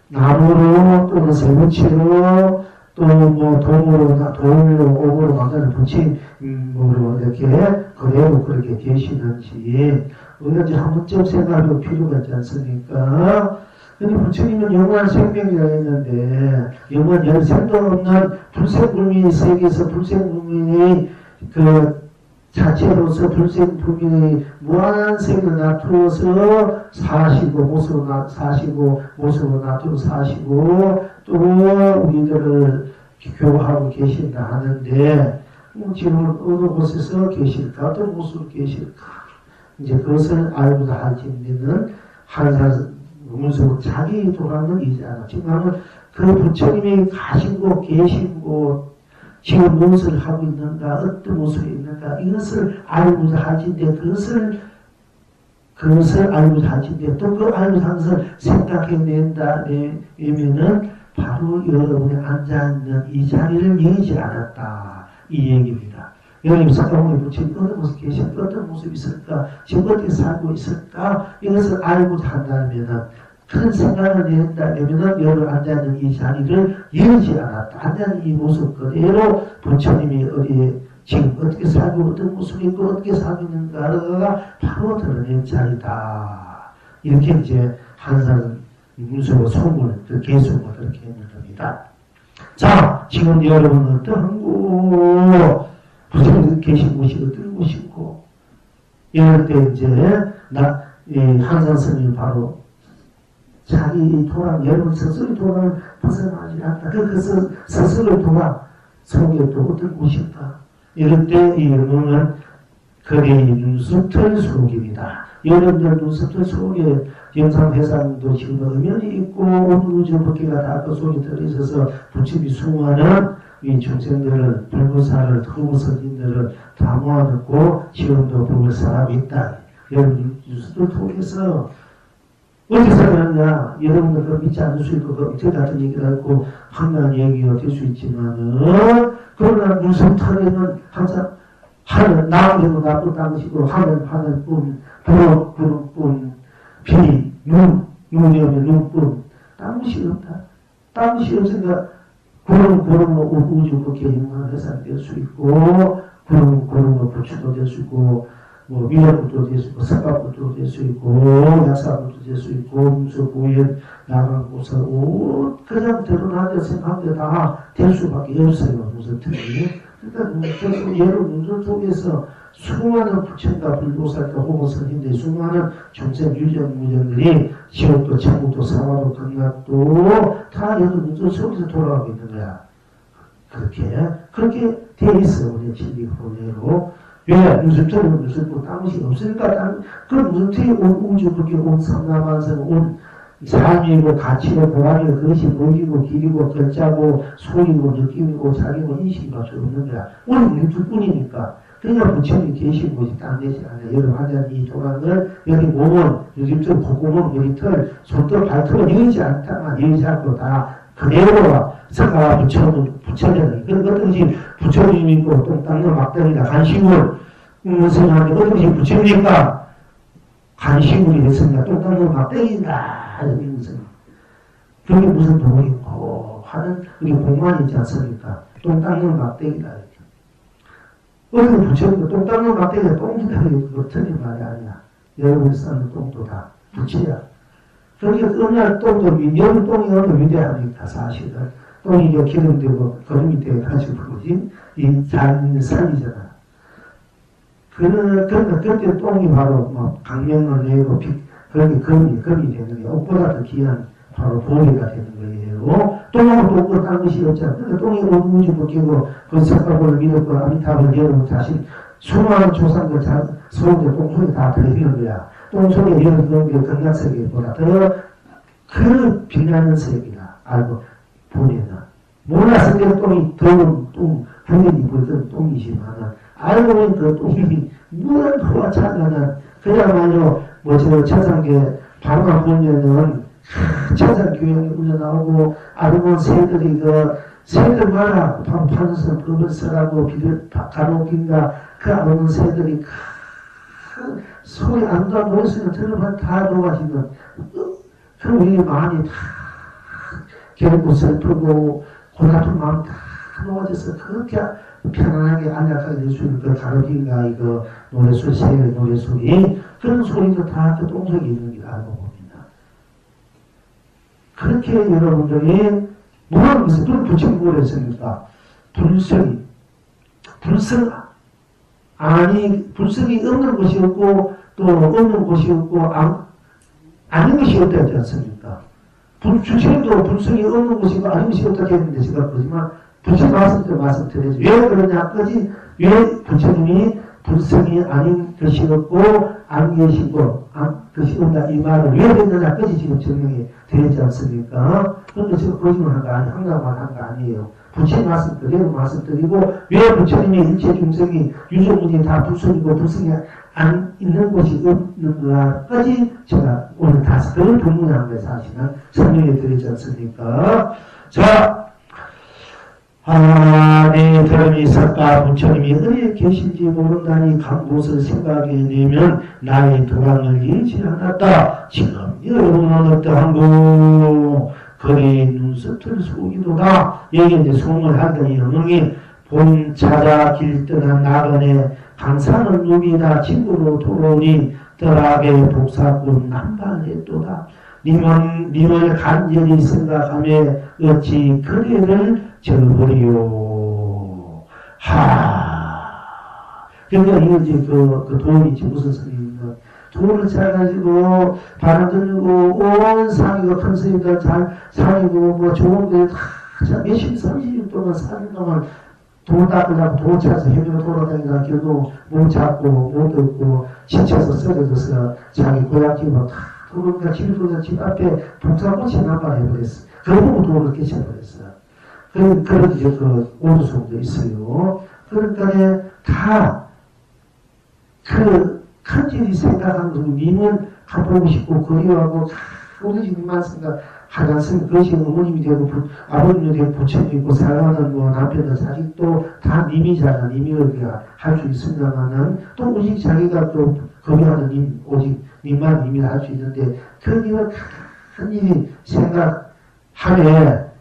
나무로 또는 세부치로 또 뭐 돌로 옥으로 만드는 부침으로 이렇게 그대로 그렇게 계시는지 우리가 이제 한 번쯤 생각할 필요가 있지 않습니까? 근데 부처님은 영원한 생명이라 했는데 영원 연생도 없는 불생불민의 세계에서 불생불민의 그 자체로서 불생불민의 무한한 생을 나투어서 사시고 모습으로 나투어 사시고 또 우리들을 교화하고 계신다 하는데 지금 어느 곳에서 계실까, 어떤 모습으로 계실까, 이제 그것을 알고자 하지는 한사 문서 자기 돌아가는 이잖아. 지금 그 부처님이 가신 곳, 계신 곳, 지금 무엇을 하고 있는가, 어떤 모습이 있는가, 이것을 알고자 하지인데, 그것을 알고자 하지인데, 또 그 알고자 하는 것을 생각해낸다, 이면은 바로 여러분이 앉아있는 이 자리를 여의지 않았다. 이 얘기입니다. 여러분, 석가모니 부처님 어느 곳에 계실까, 어떤 모습이 있을까, 지금 어떻게 살고 있을까, 이것을 알고자 한다면은, 큰 생각을 낸다면은 여러분 앉아있는 이 자리를 여의지 않았다. 앉아있는 이 모습 그대로 부처님이 어디에 지금 어떻게 살고 어떤 모습이 있고 어떻게 살고 있는가가 바로 드러낸 자리다. 이렇게 이제 한산 문서와 소문, 그 개수가 그렇게 있는 겁니다. 자, 지금 여러분은 어떤 곳, 부처님 계신 곳이 어떤 곳이고, 이럴 때 이제 한산 스님이 바로 자기 도랑, 여러분 스스로 도랑을 벗어나지 않다. 그 스스로 도랑 속에 또 어떤 곳인가. 이럴 때 이 여러분은 거대의 눈썹틀 속입니다. 여러분들 눈썹틀 속에 영상회상도 지금 음연이 있고 온 우주 법계가 다 그 속에 들어있어서 부처님이 수많은 이 중생들을, 불구사를, 허무선인들을 다 모아놓고 지금도 법을 사람이 있다. 여러분 뉴스를 통해서 어디서 그러냐, 여러분들 그 믿지 않을 수 있고, 그 같은 얘기를 하고, 황당한 얘기가 될 수 있지만은, 그러나 눈썹털에는 항상 하늘, 나무에도 나쁜 당시고, 하늘뿐, 구름뿐, 비, 눈이 오면 눈뿐, 딴것이 없다. 딴것이 없으니까, 구름으로 우주 그렇게 영원한 회상이 될 수 있고, 구름으로 부추도 될 수 있고, 뭐 미역국도 될 수 있고, 석밥국도 될 수 있고, 약사국도 될 수 있고, 음수, 고연, 야간고사, 그냥 드러나는 생각들 다 될 수밖에 없어요. 무슨 특히. 그러니까 여러분 눈을 통해서 수많은 부처님과 불보살과 호모선인들, 수많은 중생 유전무전들이 지옥도 천국도 사화도 극락도 다 여러분 눈을 속에서 돌아가고 있는 거야. 그렇게 돼 있어. 우리 진리 본래로. 왜? 무슨처럼 무슨 딴것이 없으니까 그 무슨 틀이 온 우주 그렇게 온 삼라만상 온 삶이고 가치고 보람이고 그것이 목이고 길이고 글자고 소리고 느낌이고 자기고 인식이가 없는 거야. 오늘 우주뿐이니까. 그러니까 부처님이 계신 곳이 딴 데지 않아요. 여러분 하자는 이 조각을 여기 몸은 요즘처럼 콧구멍 여기 털 손톱 발톱은 여의지 않다만 여의지 않고 다 그대로 석가와 부처님은 그런 것이 부처님이 있고 또 땅을 막다니다 간식을 생각하는데 어떤 것이 부처님이니까 간식물이 됐습니다. 또 땅을 막다니다 그게 무슨 도리고 하는 우리 공간이 있지 않습니까? 똥 닦는 막대기다. 어느 부처님도 똥 닦는 막대기가 똥이다. 그거 틀린 말이 아니야. 여러분이 쓰는 똥도 다 부처야. 그렇게 어느 똥도 여러분 똥이 어느 위대합니까? 사실은. 똥이 기름되고 거름이 돼가지고 이 자연의 살이잖아. 그러니까 그때 똥이 바로 뭐 강명을 내고 그렇게 금이 되는 거예요. 옷보다 더 귀한 바로 보리가 되는 거예요. 똥하고 똥고 딴 것이 없잖아. 그러니까 똥이 온무지 벗기고 그 석가보를 믿었고 아미타불 여러분 자신 수많은 조상들 소원들 똥속에 다 들어있는 거야. 똥속에 여러분 게 건강세계보다 더 그 빛나는 세계다. 알고 보리는 몰랐을 때 똥이 더운 똥, 당연히 벌던 똥이지만은, 알고 보니 그 똥이 무한 도와 찬다는, 그야말로, 저 천상계, 바로만 보면은, 천상교양이 울려나오고, 알고 새들이 새들 봐라. 바로 판서 법을 써라고 비를 가로긴가, 그 알고 새들이 소리 안 다 모였으면 들으면 다 녹아지는, 그 우리 마음이 다 괴롭고 슬프고 고달픈 마음 다 녹아져서 그렇게 편안하게 안락하게 될 수 있는 그 가로긴가 이거 노래소리 새의 노래소리 그런 소리도 다 그 똥속에 있는 게 알고 봅니다. 그렇게 여러분들이 뭐라는 것을 그런 부처님 뭐라 했습니까? 불성이 불성이 없는 것이 없고 또 없는 것이 없고 아닌 것이 없다 했지 않습니까? 주체도 불성이 없는 것이고 아닌 것이 없다 했는데 제가 그러지만 부처님 말씀드려야지. 왜 그러냐? 왜 부처님이 불성이 아닌 것이 없고 안 계시고 것이 없다 이 말을 왜 했느냐까지 지금 증명이 되지 않습니까? 그런데 제가 거짓말한 거 아니에요. 항상만 한 거 아니에요. 부처님 말씀 그대로 말씀드리고 왜 부처님이 일체 중생이 유조문이 다 불성이고 불성이 안 있는 것이 없는 거까지 제가 오늘 다섯 번을 본문한 거에 사실은 설명해 드리지 않습니까? 자, 내 들음이 있었다. 부처님이 어디에 계신지 모른다니 간 곳을 생각해내면 나의 도량을 잃지 않았다. 지금 여러분은 어떠한고 거리에 눈썹을 속이도다. 여기 이제 소문을 하더니 영웅이 본 찾아 길 떠난 나그네 강산을 누비다 친구로 돌아오니 떠락의 복사꾼 남발했도다. 님을 간절히 생각하며 어찌 그대를 저버리요. 그러니까 이거 이제 그 도움이지 무슨 스님은 도움을 찾아가지고 바람 들고 온 상이고 큰 스님들 잘 상이고 뭐 좋은 데 다 몇십 30일 동안 4일 동안 돈 닦으려고 돈 찾아서 해변 돌아다니다가 결국 못 잡고 못 얻고 지쳐서 쓰러져서 자기 고향집으로 다 그러니까 집 앞에 복사꽃이 남발해버렸어. 그러고 돈을 깨쳐버렸어. 그런 이제 그 오두송도 있어요. 그러니까 다 간절히 생각한 그 님을 가보고 싶고 그리워하고 오로지 님만 생각하지 않습니까? 그것이 어머님이 되고 아버님이 되고 부처님이고 사랑하는 뭐 남편도 자식도 다 님이잖아. 님이 우리가 할 수 있습니다만은 또 오직 자기가 또 거부하는 님 오직 님만 님이 할 수 있는데 그 님을 간절히 생각하며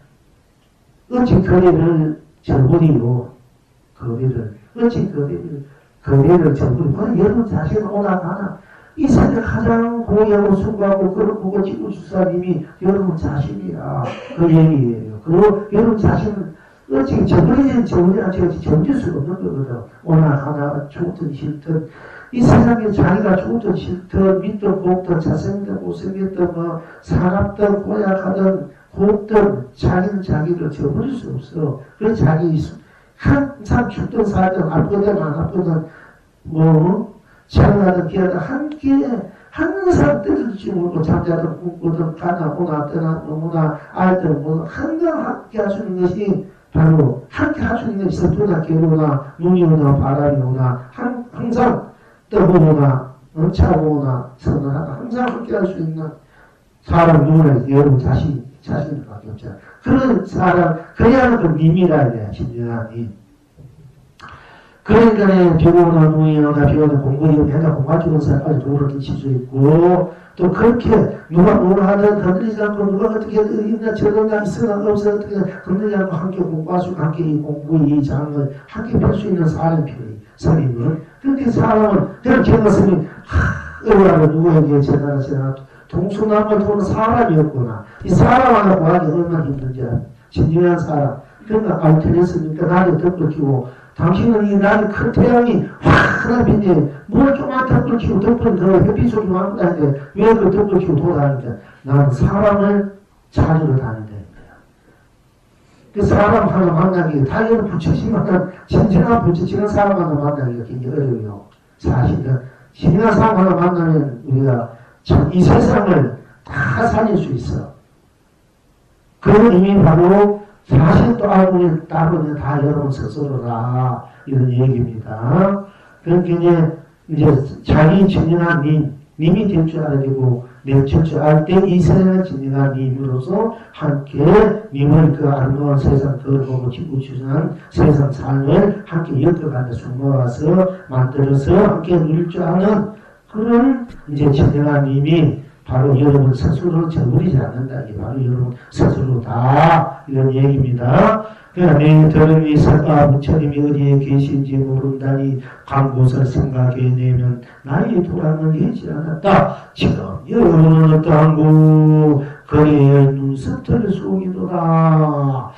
어찌 거리를 저버리고 어찌 거리를 저버리고 여러분 자신은 오나가나 이 세상 가장 공의하고 숭고하고 그렇고 지구주사님이 여러분 자신이라 그 얘기예요. 그리고 여러분 자신은 어찌 저버리지 견딜 수가 없는 거거든. 오나가나 좋든 싫든 이 세상에 자기가 좋든 싫든 믿든 곱든 잘생겼든 못생겼든 뭐 사납든 고약하든 곱든 자기는 자기를 저버릴 수 없어. 그래서 자기 항상 죽든 살든 아프든 안 아프든 뭐 장하든 기하든 함께 항상 때릴지 모르고 잠자든 꿈꾸든 가나 오나 떠나 오나 알든 뭐 항상 함께 할 수 있는 것이 바로 함께 할 수 있는 것이 서투나 괴로나 눈이 오나 바람이 오나 항상 떠보거나 차고 오나 선언하나 항상 함께 할 수 있는 사람 누구나 여러분 자신밖에 없잖아. 그런 사람, 그야말로 그 님이라 해야 진정한 님. 그러니까 비오나 무이나 비오나 공부이고 내가 공부할 수 있는 사람까지 도를 끼칠 수 있고 또 그렇게 누가 뭘 하든 건드리지 않고 누가 어떻게 있나 저러나 있으나 없으나 어떻게 건드리지 않고 함께 공부할 수 있고 함께 이 공부 이 장을 함께 펼 수 있는 사람이 스님은 그렇게 사람은 그냥 제가 스님 의외로 누구에게 제가 동서남을 도는 사람이었구나. 이 사람 하나 구하기 얼마나 힘든지 진정한 사람. 그러니까 알테렸으니까 나를 덮을 키고 당신은 이 날이 큰 태양이 확 빛에 뭘 조그만 덮을 키고 덮은 그 햇빛 속에 왔고 다니는데 왜 그 덮을 키고 돌아다니냐. 나는 사람을 찾으러 다닌다. 그 사람 하나 만나기 당연히 부처심은 진정한 부처심은 사람 하나 만나기가 굉장히 어려워요. 사실은 진정한 사람 하나 만나면 우리가 참 이 세상을 다 살릴 수 있어. 그런 의미 바로 사실 또 알고 따르면 다 여러분 스스로다. 이런 얘기입니다. 그러니까 이제 자기 진정한 님이 될 줄 알아야 되고, 내칠 줄 알 때 이 세상을 진정한 님으로서 함께 님을 그 아름다운 세상, 그걸 보고 지구주선한 세상 삶을 함께 엮어가는 숨어와서 만들어서 함께 누릴 줄 아는 그런 이제 진정한 님이 바로 여러분 스스로 저버리지 않는다. 이게 바로 여러분 스스로다. 이런 얘기입니다. 그러니까 내 더러미 설과 부처님이 어디에 계신지 모른다니 간곳을 생각해내면 나의 도랑을 내지 않았다. 지금 여러분은 어떠한 곳 거리에 눈썹들 속이도다.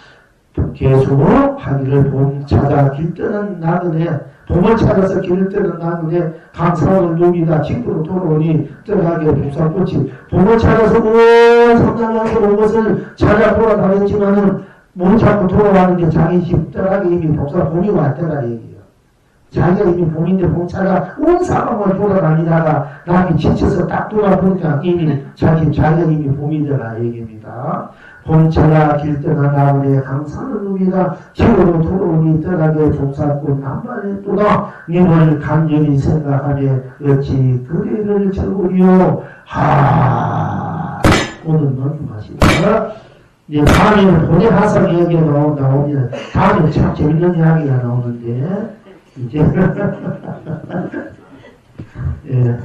계속 하기를 봄 찾아 길 떠는 나그네 봄을 찾아서 길을 떠는 나그네 강사를 누비다 집으로 돌아오니 떠나게 불사꽃이 봄을 찾아서 온 성당에서 온 것을 찾아 돌아다녔지만은 못 찾고 돌아왔는데 자기 집 떠나게 이미 복사 봄이 왔더라 얘기예요. 자기가 이미 봄인데 봄 찾아 온 사방을 돌아다니다가 나기 지쳐서 딱 돌아보니까 이미 자기가 이미 봄이더라 얘기입니다. 봄 찾아 길 떠나 나그네 강산을 누비다 집으로 돌아오니 떠나게 복사꽃 남발했도다 님을 간절히 생각하며 어찌 그대를 저으리요. 오늘 넘어가시다. 이제 다음에는 본의 하상 이야기가 나옵니다. 다음에 참 재밌는 이야기가 나오는데, 이제, 예.